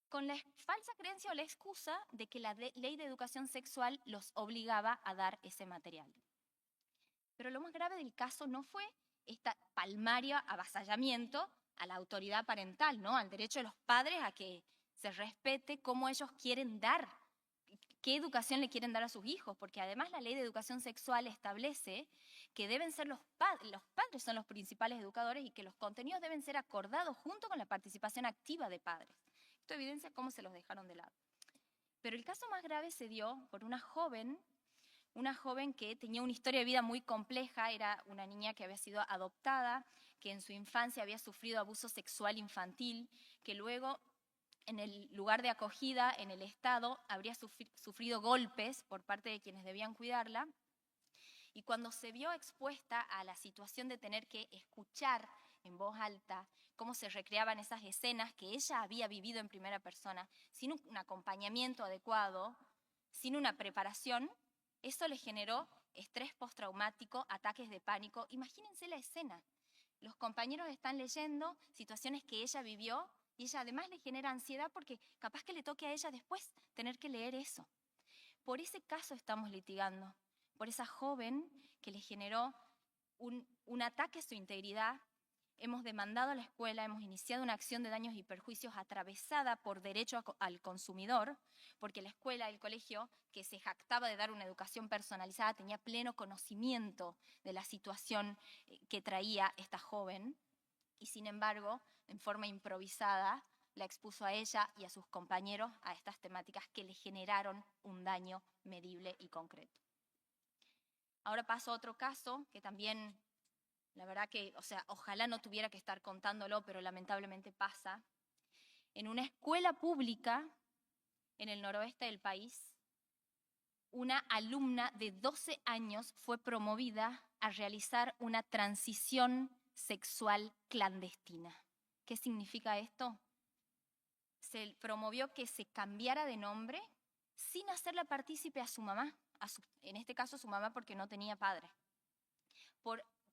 con la falsa creencia o la excusa de que la ley de educación sexual los obligaba a dar ese material. Pero lo más grave del caso no fue este palmario avasallamiento a la autoridad parental, ¿no? Al derecho de los padres a que se respete cómo ellos quieren dar, qué educación le quieren dar a sus hijos, porque además la ley de educación sexual establece que deben ser los padres son los principales educadores y que los contenidos deben ser acordados junto con la participación activa de padres. Esto evidencia cómo se los dejaron de lado. Pero el caso más grave se dio por una joven que tenía una historia de vida muy compleja, era una niña que había sido adoptada, que en su infancia había sufrido abuso sexual infantil, que luego en el lugar de acogida, en el Estado, habría sufrido golpes por parte de quienes debían cuidarla, y cuando se vio expuesta a la situación de tener que escuchar en voz alta cómo se recreaban esas escenas que ella había vivido en primera persona, sin un acompañamiento adecuado, sin una preparación, eso le generó estrés postraumático, ataques de pánico. Imagínense la escena. Los compañeros están leyendo situaciones que ella vivió y ella además le genera ansiedad porque capaz que le toque a ella después tener que leer eso. Por ese caso estamos litigando, por esa joven que le generó un ataque a su integridad, hemos demandado a la escuela, hemos iniciado una acción de daños y perjuicios atravesada por derecho al consumidor, porque la escuela, el colegio, que se jactaba de dar una educación personalizada, tenía pleno conocimiento de la situación que traía esta joven, y sin embargo, en forma improvisada, la expuso a ella y a sus compañeros a estas temáticas que le generaron un daño medible y concreto. Ahora paso a otro caso que también, la verdad que, ojalá no tuviera que estar contándolo, pero lamentablemente pasa. En una escuela pública en el noroeste del país, una alumna de 12 años fue promovida a realizar una transición sexual clandestina. ¿Qué significa esto? Se promovió que se cambiara de nombre sin hacerla partícipe a su mamá, en este caso su mamá porque no tenía padre.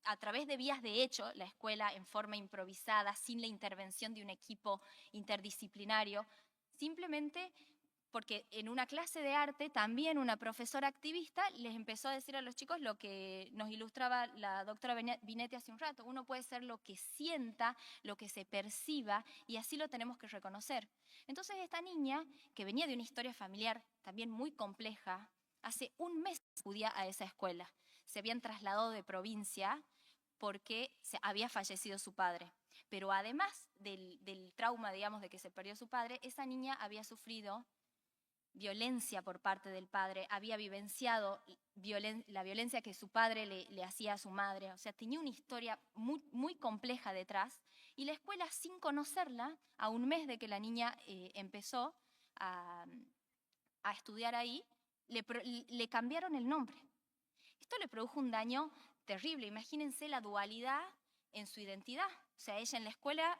A través de vías de hecho, la escuela en forma improvisada, sin la intervención de un equipo interdisciplinario, simplemente porque en una clase de arte también una profesora activista les empezó a decir a los chicos lo que nos ilustraba la doctora Binetti hace un rato: uno puede ser lo que sienta, lo que se perciba, y así lo tenemos que reconocer. Entonces esta niña, que venía de una historia familiar también muy compleja, hace un mes acudía a esa escuela. Se habían trasladado de provincia porque había fallecido su padre. Pero además del trauma, digamos, de que se perdió su padre, esa niña había sufrido violencia por parte del padre, había vivenciado la violencia que su padre le hacía a su madre. O sea, tenía una historia muy, muy compleja detrás, y la escuela, sin conocerla, a un mes de que la niña empezó a estudiar ahí, le cambiaron el nombre. Esto le produjo un daño terrible. Imagínense la dualidad en su identidad. O sea, ella en la escuela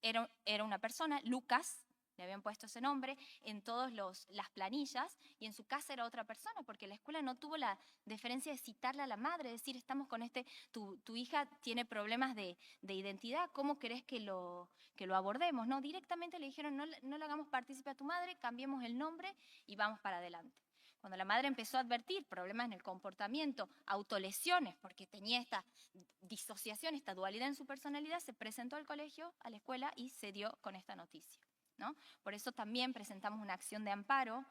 era una persona, Lucas, le habían puesto ese nombre en todas las planillas, y en su casa era otra persona, porque la escuela no tuvo la deferencia de citarle a la madre, decir: estamos con tu hija tiene problemas de identidad, ¿cómo querés que lo abordemos? No, directamente le dijeron: no le hagamos partícipe a tu madre, cambiemos el nombre y vamos para adelante. Cuando la madre empezó a advertir problemas en el comportamiento, autolesiones, porque tenía esta disociación, esta dualidad en su personalidad, se presentó al colegio, a la escuela, y se dio con esta noticia, ¿no? Por eso también presentamos una acción de amparo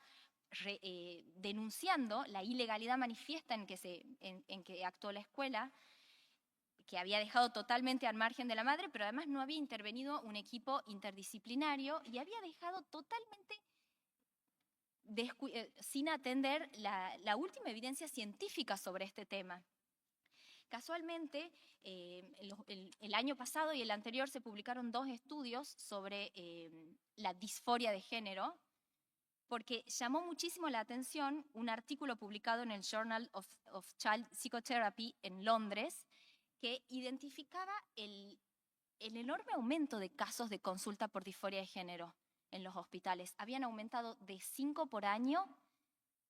denunciando la ilegalidad manifiesta en que actuó la escuela, que había dejado totalmente al margen de la madre, pero además no había intervenido un equipo interdisciplinario y había dejado totalmente sin atender la última evidencia científica sobre este tema. Casualmente, el año pasado y el anterior se publicaron 2 estudios sobre la disforia de género, porque llamó muchísimo la atención un artículo publicado en el Journal of Child Psychotherapy en Londres, que identificaba el enorme aumento de casos de consulta por disforia de género en los hospitales. Habían aumentado de 5 por año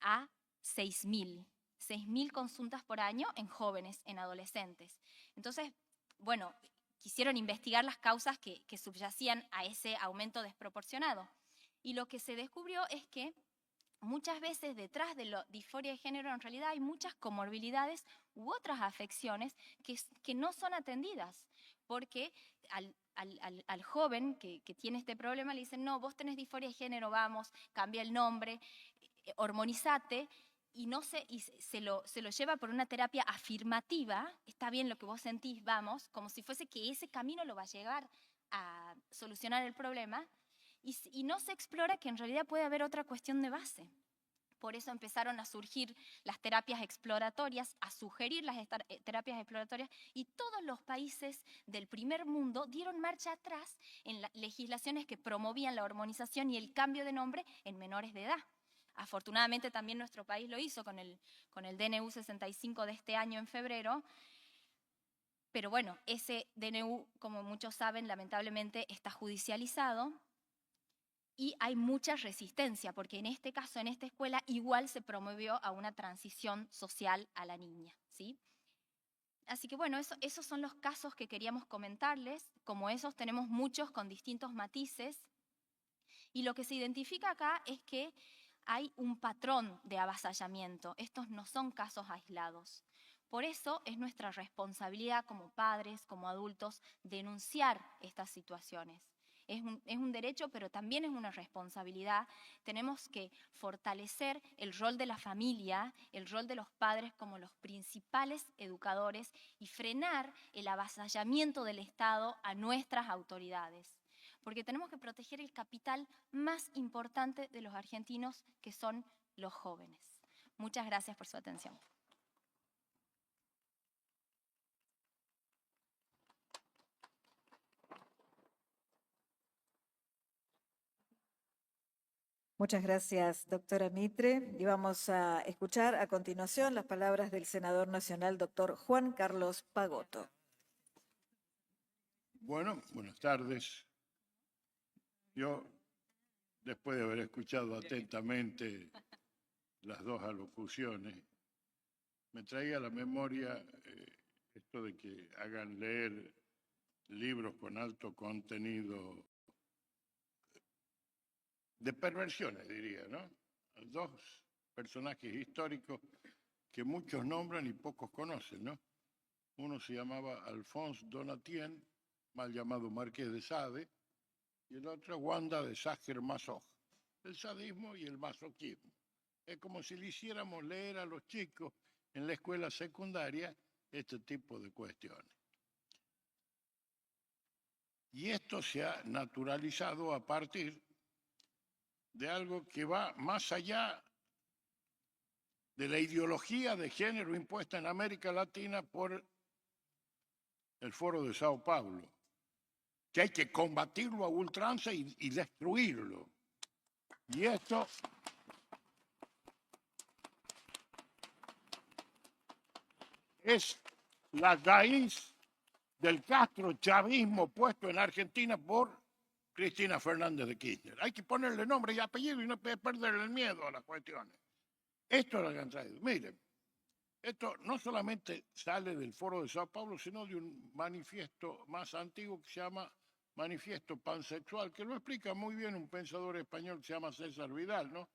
a 6.000. 6.000 consultas por año en jóvenes, en adolescentes. Entonces, bueno, quisieron investigar las causas que subyacían a ese aumento desproporcionado. Y lo que se descubrió es que muchas veces detrás de la disforia de género en realidad hay muchas comorbilidades u otras afecciones que no son atendidas, porque al joven que tiene este problema le dicen: no, vos tenés disforia de género, vamos, cambia el nombre, hormonizate, y se lo lleva por una terapia afirmativa: está bien lo que vos sentís, vamos, como si fuese que ese camino lo va a llevar a solucionar el problema, y no se explora que en realidad puede haber otra cuestión de base. Por eso empezaron a surgir las terapias exploratorias, a sugerir las terapias exploratorias, y todos los países del primer mundo dieron marcha atrás en legislaciones que promovían la hormonización y el cambio de nombre en menores de edad. Afortunadamente también nuestro país lo hizo con el DNU 65 de este año en febrero, pero bueno, ese DNU, como muchos saben, lamentablemente está judicializado. Y hay mucha resistencia, porque en este caso, en esta escuela, igual se promovió a una transición social a la niña, ¿sí? Así que bueno, esos son los casos que queríamos comentarles. Como esos tenemos muchos con distintos matices. Y lo que se identifica acá es que hay un patrón de avasallamiento. Estos no son casos aislados. Por eso es nuestra responsabilidad como padres, como adultos, denunciar estas situaciones. Es un derecho, pero también es una responsabilidad. Tenemos que fortalecer el rol de la familia, el rol de los padres como los principales educadores y frenar el avasallamiento del Estado a nuestras autoridades. Porque tenemos que proteger el capital más importante de los argentinos, que son los jóvenes. Muchas gracias por su atención. Muchas gracias, doctora Mitre. Y vamos a escuchar a continuación las palabras del senador nacional, doctor Juan Carlos Pagotto. Bueno, buenas tardes. Yo, después de haber escuchado atentamente las dos alocuciones, me traía a la memoria esto de que hagan leer libros con alto contenido de perversiones, diría, ¿no? Dos personajes históricos que muchos nombran y pocos conocen, ¿no? Uno se llamaba Alphonse Donatien, mal llamado Marqués de Sade, y el otro Wanda de Sacher-Masoch. El sadismo y el masoquismo. Es como si le hiciéramos leer a los chicos en la escuela secundaria este tipo de cuestiones. Y esto se ha naturalizado a partir de algo que va más allá de la ideología de género impuesta en América Latina por el Foro de Sao Paulo, que hay que combatirlo a ultranza y destruirlo. Y esto es la raíz del castrochavismo puesto en Argentina por Cristina Fernández de Kirchner. Hay que ponerle nombre y apellido y no perderle el miedo a las cuestiones. Esto es lo que han traído. Miren, esto no solamente sale del Foro de Sao Paulo, sino de un manifiesto más antiguo que se llama Manifiesto Pansexual, que lo explica muy bien un pensador español que se llama César Vidal, ¿no?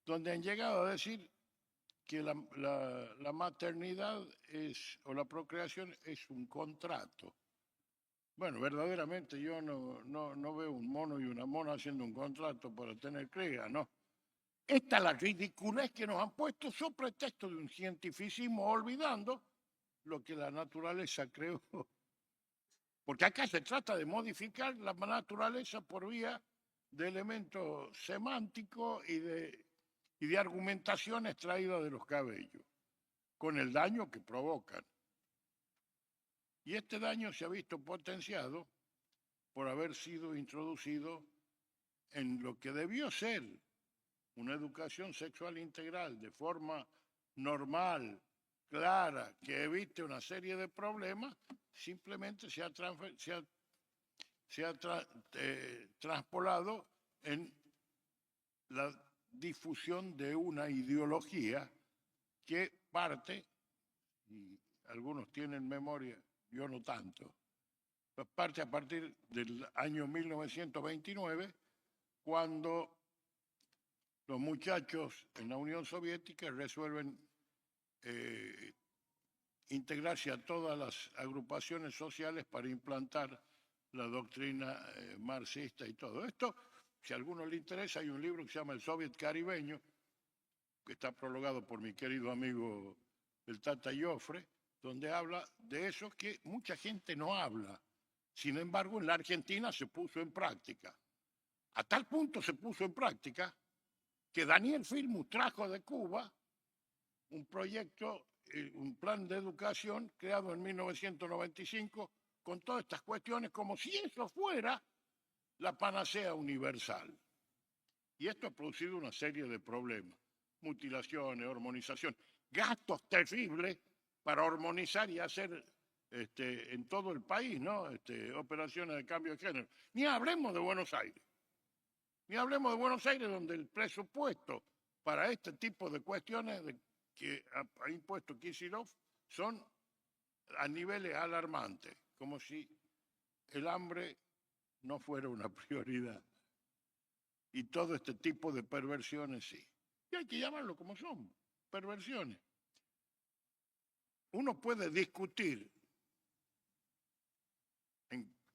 Donde han llegado a decir que la maternidad o la procreación es un contrato. Bueno, verdaderamente yo no veo un mono y una mona haciendo un contrato para tener cría, ¿no? Esta es la ridiculez que nos han puesto sobre pretexto de un cientificismo, olvidando lo que la naturaleza creó. Porque acá se trata de modificar la naturaleza por vía de elementos semánticos y de argumentación extraída de los cabellos, con el daño que provocan. Y este daño se ha visto potenciado por haber sido introducido en lo que debió ser una educación sexual integral de forma normal, clara, que evite una serie de problemas, simplemente se ha traspolado en la difusión de una ideología que parte, y algunos tienen memoria, yo no tanto, parte a partir del año 1929, cuando los muchachos en la Unión Soviética resuelven integrarse a todas las agrupaciones sociales para implantar la doctrina marxista y todo esto. Si a alguno le interesa, hay un libro que se llama El Soviet Caribeño, que está prologado por mi querido amigo el Tata Joffre, donde habla de eso que mucha gente no habla. Sin embargo, en la Argentina se puso en práctica. A tal punto se puso en práctica que Daniel Filmus trajo de Cuba un proyecto, un plan de educación creado en 1995 con todas estas cuestiones, como si eso fuera la panacea universal. Y esto ha producido una serie de problemas: mutilaciones, hormonización, gastos terribles para hormonizar y hacer en todo el país, ¿no? Operaciones de cambio de género. Ni hablemos de Buenos Aires. Ni hablemos de Buenos Aires, donde el presupuesto para este tipo de cuestiones que ha impuesto Kicillof son a niveles alarmantes, como si el hambre no fuera una prioridad. Y todo este tipo de perversiones sí. Y hay que llamarlo como son, perversiones. uno puede discutir,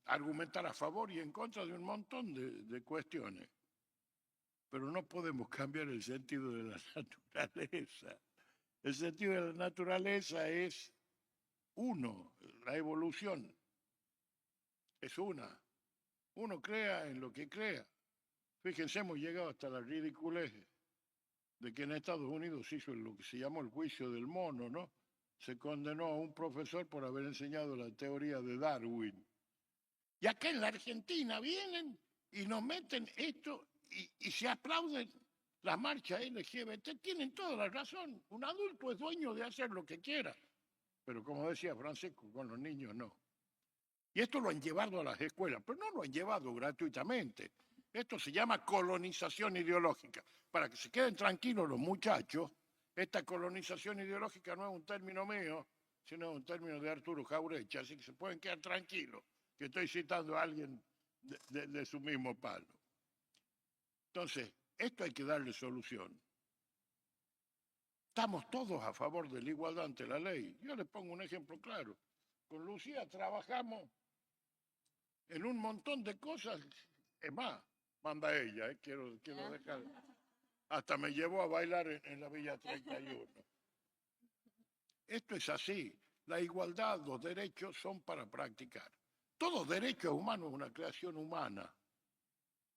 argumentar a favor y en contra de un montón de cuestiones, pero no podemos cambiar el sentido de la naturaleza. El sentido de la naturaleza es uno, la evolución es una. Uno crea en lo que crea. Fíjense, hemos llegado hasta la ridiculez de que en Estados Unidos se hizo lo que se llamó el juicio del mono, ¿no? Se condenó a un profesor por haber enseñado la teoría de Darwin. Y acá en la Argentina vienen y nos meten esto y se aplauden la marcha LGBT. Tienen toda la razón. Un adulto es dueño de hacer lo que quiera. Pero como decía Francisco, con los niños no. Y esto lo han llevado a las escuelas, pero no lo han llevado gratuitamente. Esto se llama colonización ideológica. Para que se queden tranquilos los muchachos, esta colonización ideológica no es un término mío, sino un término de Arturo Jaureche, así que se pueden quedar tranquilos, que estoy citando a alguien de su mismo palo. Entonces, esto hay que darle solución. Estamos todos a favor de la igualdad ante la ley. Yo les pongo un ejemplo claro. Con Lucía trabajamos en un montón de cosas. Es más, manda ella, quiero dejar. Hasta me llevó a bailar en la Villa 31. Esto es así. La igualdad, los derechos son para practicar. Todo derecho humano es una creación humana.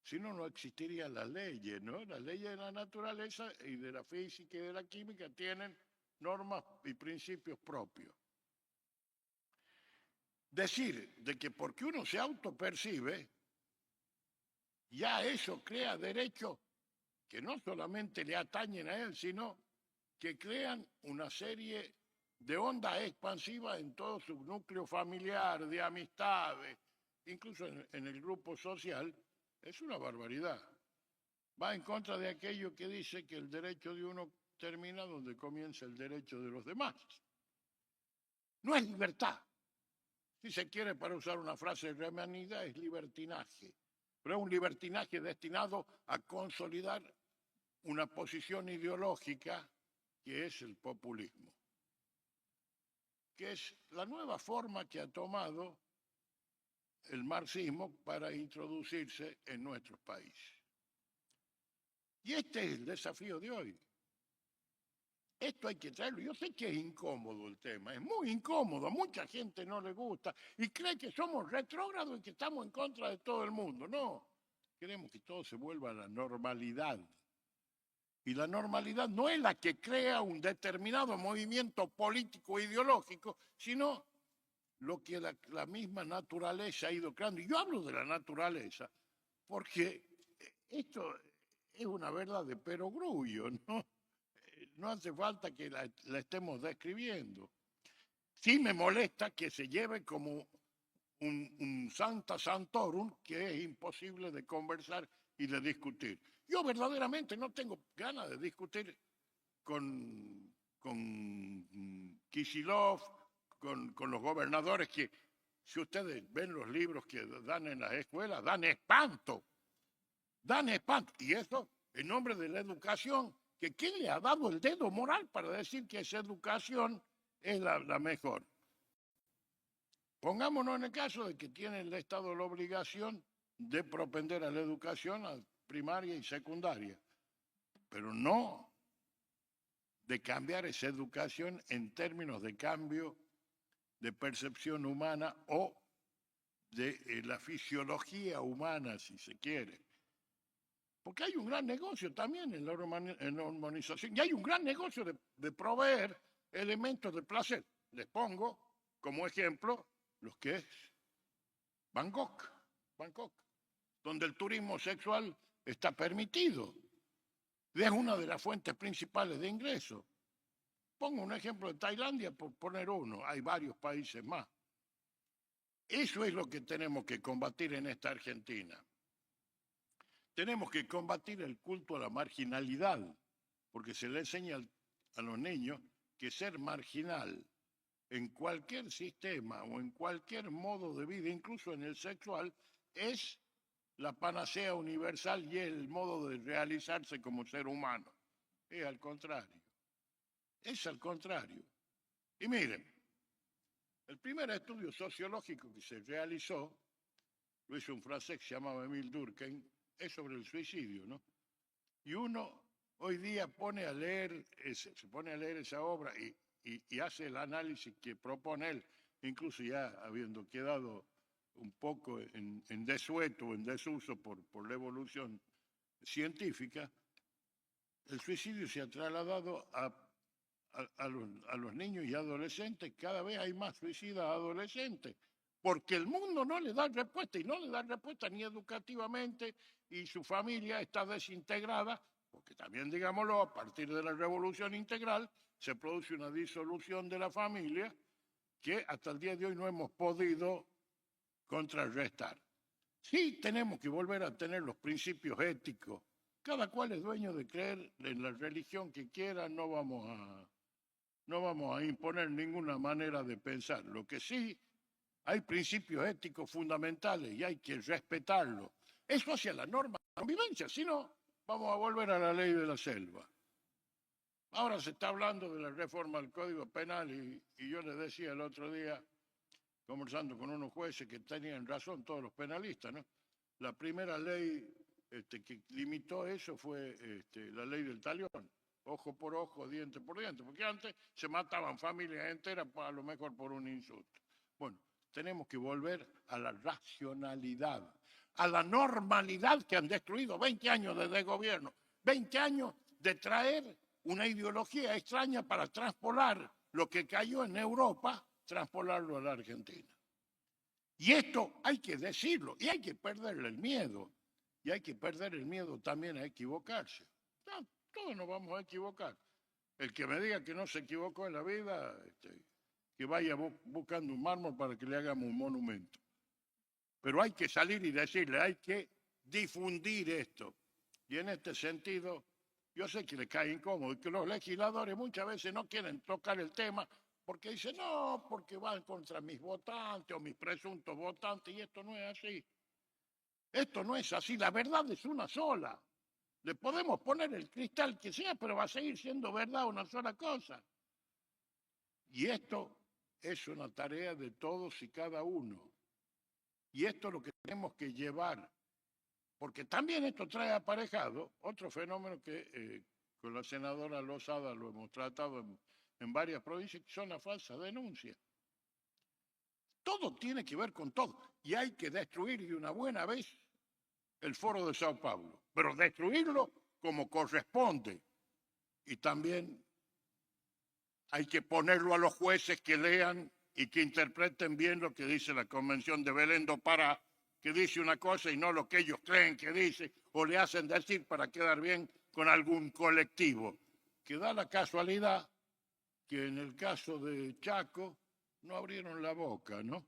Si no, no existirían las leyes, ¿no? Las leyes de la naturaleza y de la física y de la química tienen normas y principios propios. Decir de que porque uno se autopercibe, ya eso crea derechos que no solamente le atañen a él, sino que crean una serie de ondas expansivas en todo su núcleo familiar, de amistades, incluso en el grupo social. Es una barbaridad. Va en contra de aquello que dice que el derecho de uno termina donde comienza el derecho de los demás. No es libertad. Si se quiere, para usar una frase remanida, es libertinaje. Pero es un libertinaje destinado a consolidar una posición ideológica que es el populismo, que es la nueva forma que ha tomado el marxismo para introducirse en nuestros países. Y este es el desafío de hoy. Esto hay que traerlo. Yo sé que es incómodo el tema, es muy incómodo, a mucha gente no le gusta y cree que somos retrógrados y que estamos en contra de todo el mundo. No, queremos que todo se vuelva a la normalidad. Y la normalidad no es la que crea un determinado movimiento político e ideológico, sino lo que la misma naturaleza ha ido creando. Y yo hablo de la naturaleza porque esto es una verdad de perogrullo, ¿no? No hace falta que la estemos describiendo. Sí me molesta que se lleve como un Sancta Sanctorum que es imposible de conversar y de discutir. Yo verdaderamente no tengo ganas de discutir con Kicillof, con los gobernadores que, si ustedes ven los libros que dan en las escuelas, dan espanto. Dan espanto. Y eso en nombre de la educación, que ¿quién le ha dado el dedo moral para decir que esa educación es la mejor? Pongámonos en el caso de que tiene el Estado la obligación de propender a la educación primaria y secundaria, pero no de cambiar esa educación en términos de cambio de percepción humana o de la fisiología humana, si se quiere. Porque hay un gran negocio también en la hormonización y hay un gran negocio de proveer elementos de placer. Les pongo como ejemplo los que es Bangkok, donde el turismo sexual está permitido. Es una de las fuentes principales de ingresos. Pongo un ejemplo de Tailandia por poner uno, hay varios países más. Eso es lo que tenemos que combatir en esta Argentina. Tenemos que combatir el culto a la marginalidad, porque se le enseña a los niños que ser marginal en cualquier sistema o en cualquier modo de vida, incluso en el sexual, es la panacea universal y el modo de realizarse como ser humano. Es al contrario. Es al contrario. Y miren, el primer estudio sociológico que se realizó, lo hizo un francés que se llamaba Émile Durkheim, es sobre el suicidio, ¿no? Y uno hoy día se pone a leer esa obra y hace el análisis que propone él, incluso ya habiendo quedado un poco en desueto, en desuso por la evolución científica. El suicidio se ha trasladado a los niños y adolescentes. Cada vez hay más suicidas adolescentes, porque el mundo no le da respuesta, y no le da respuesta ni educativamente, y su familia está desintegrada, porque también, digámoslo, a partir de la revolución integral se produce una disolución de la familia que hasta el día de hoy no hemos podido contrarrestar. Sí tenemos que volver a tener los principios éticos. Cada cual es dueño de creer en la religión que quiera, no vamos a imponer ninguna manera de pensar. Lo que sí, hay principios éticos fundamentales y hay que respetarlos. Eso hacia la norma de convivencia, si no, vamos a volver a la ley de la selva. Ahora se está hablando de la reforma del Código Penal y yo les decía el otro día, conversando con unos jueces, que tenían razón todos los penalistas, ¿no? La primera ley que limitó eso fue la ley del talión, ojo por ojo, diente por diente, porque antes se mataban familias enteras a lo mejor por un insulto. Bueno, tenemos que volver a la racionalidad, a la normalidad que han destruido 20 años de desgobierno, 20 años de traer una ideología extraña para traspolar lo que cayó en Europa, traspolarlo a la Argentina. Y esto hay que decirlo, y hay que perderle el miedo. Y hay que perder el miedo también a equivocarse. No, todos nos vamos a equivocar. El que me diga que no se equivocó en la vida, que vaya buscando un mármol para que le hagamos un monumento. Pero hay que salir y decirle, hay que difundir esto. Y en este sentido, yo sé que le cae incómodo y que los legisladores muchas veces no quieren tocar el tema porque dicen, no, porque van contra mis votantes o mis presuntos votantes, y esto no es así. Esto no es así, la verdad es una sola. Le podemos poner el cristal que sea, pero va a seguir siendo verdad una sola cosa. Y esto es una tarea de todos y cada uno. Y esto es lo que tenemos que llevar. Porque también esto trae aparejado otro fenómeno que con la senadora Lozada lo hemos tratado en varias provincias, que son las falsas denuncias. Todo tiene que ver con todo. Y hay que destruir de una buena vez el Foro de Sao Paulo, pero destruirlo como corresponde. Y también hay que ponerlo a los jueces que lean y que interpreten bien lo que dice la Convención de Belén do Pará, que dice una cosa y no lo que ellos creen que dice, o le hacen decir para quedar bien con algún colectivo. Que da la casualidad que en el caso de Chaco no abrieron la boca, ¿no?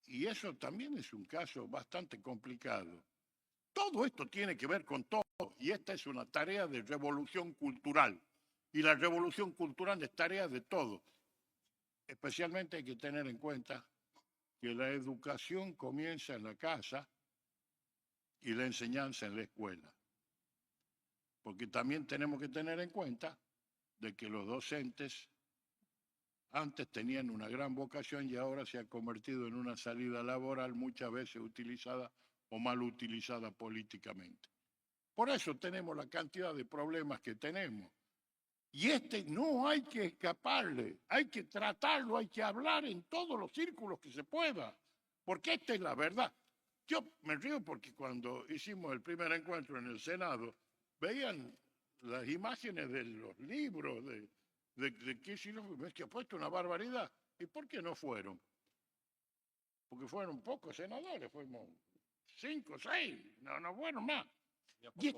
Y eso también es un caso bastante complicado. Todo esto tiene que ver con todo, y esta es una tarea de revolución cultural. Y la revolución cultural es tarea de todo. Especialmente hay que tener en cuenta que la educación comienza en la casa y la enseñanza en la escuela. Porque también tenemos que tener en cuenta de que los docentes antes tenían una gran vocación y ahora se ha convertido en una salida laboral muchas veces utilizada o mal utilizada políticamente. Por eso tenemos la cantidad de problemas que tenemos. Y no hay que escaparle, hay que tratarlo, hay que hablar en todos los círculos que se pueda, porque esta es la verdad. Yo me río porque cuando hicimos el primer encuentro en el Senado, veían las imágenes de los libros de Kicillof, es que ha puesto una barbaridad. ¿Y por qué no fueron? Porque fueron pocos senadores, fuimos 5, 6, no fueron más. Y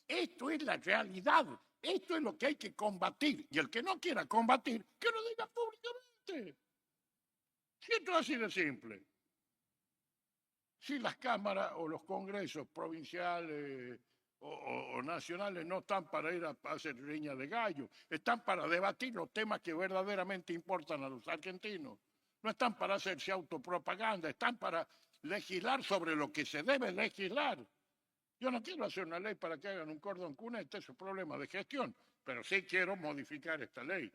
esto es la realidad, esto es lo que hay que combatir. Y el que no quiera combatir, que lo diga públicamente. Si esto es así de simple. Si las cámaras o los congresos provinciales o nacionales no están para ir a hacer riña de gallo, están para debatir los temas que verdaderamente importan a los argentinos. No están para hacerse autopropaganda, están para legislar sobre lo que se debe legislar. Yo no quiero hacer una ley para que hagan un cordón cuneta, es un problema de gestión, pero sí quiero modificar esta ley.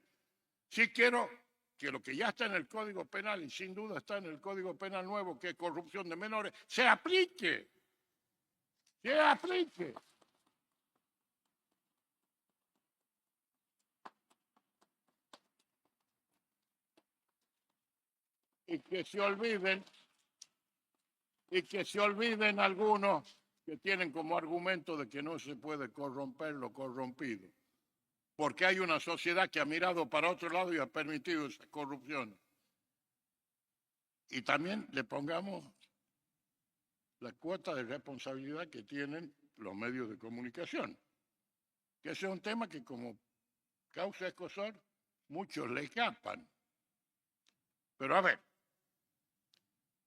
Sí quiero que lo que ya está en el Código Penal, y sin duda está en el Código Penal nuevo, que es corrupción de menores, se aplique. Se aplique. Y que se olviden algunos que tienen como argumento de que no se puede corromper lo corrompido. Porque hay una sociedad que ha mirado para otro lado y ha permitido esa corrupción. Y también le pongamos la cuota de responsabilidad que tienen los medios de comunicación. Que ese es un tema que como causa escozor, muchos le escapan. Pero a ver,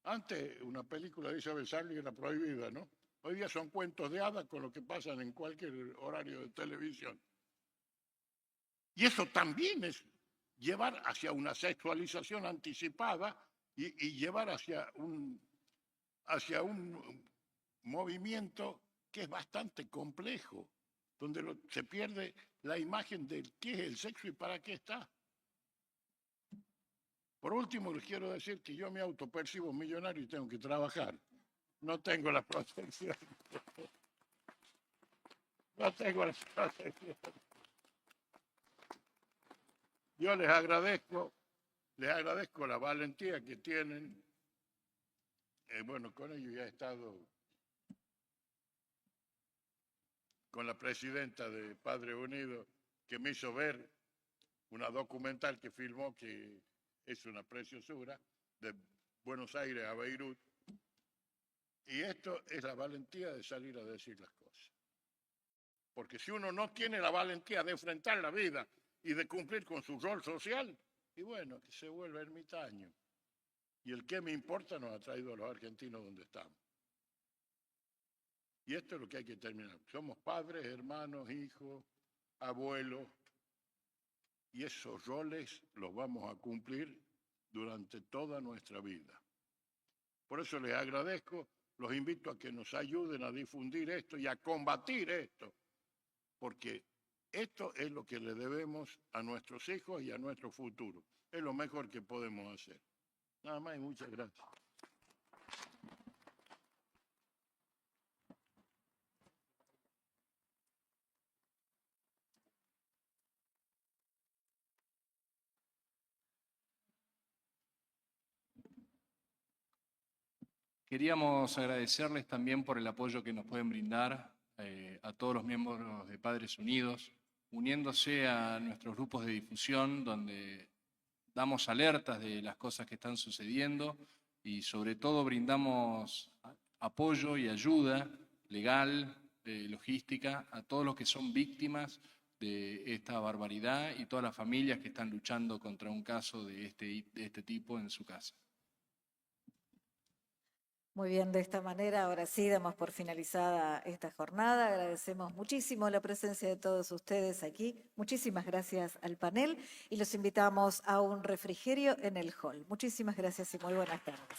antes una película de Isabel Sarli era prohibida, ¿no? Hoy día son cuentos de hadas con lo que pasan en cualquier horario de televisión. Y eso también es llevar hacia una sexualización anticipada y llevar hacia un movimiento que es bastante complejo, donde se pierde la imagen de qué es el sexo y para qué está. Por último, les quiero decir que yo me autopercibo millonario y tengo que trabajar. No tengo la protección. No tengo la protección. Yo les agradezco la valentía que tienen. Bueno, con ellos ya he estado con la presidenta de Padres Unidos, que me hizo ver una documental que filmó, que es una preciosura, de Buenos Aires a Beirut. Y esto es la valentía de salir a decir las cosas. Porque si uno no tiene la valentía de enfrentar la vida y de cumplir con su rol social, y bueno, que se vuelve ermitaño. Y el qué me importa nos ha traído a los argentinos donde estamos. Y esto es lo que hay que terminar. Somos padres, hermanos, hijos, abuelos, y esos roles los vamos a cumplir durante toda nuestra vida. Por eso les agradezco, los invito a que nos ayuden a difundir esto y a combatir esto, porque esto es lo que le debemos a nuestros hijos y a nuestro futuro. Es lo mejor que podemos hacer. Nada más y muchas gracias. Queríamos agradecerles también por el apoyo que nos pueden brindar a todos los miembros de Padres Unidos, uniéndose a nuestros grupos de difusión donde damos alertas de las cosas que están sucediendo y sobre todo brindamos apoyo y ayuda legal, logística, a todos los que son víctimas de esta barbaridad y todas las familias que están luchando contra un caso de este tipo en su casa. Muy bien, de esta manera, ahora sí, damos por finalizada esta jornada. Agradecemos muchísimo la presencia de todos ustedes aquí. Muchísimas gracias al panel y los invitamos a un refrigerio en el hall. Muchísimas gracias y muy buenas tardes.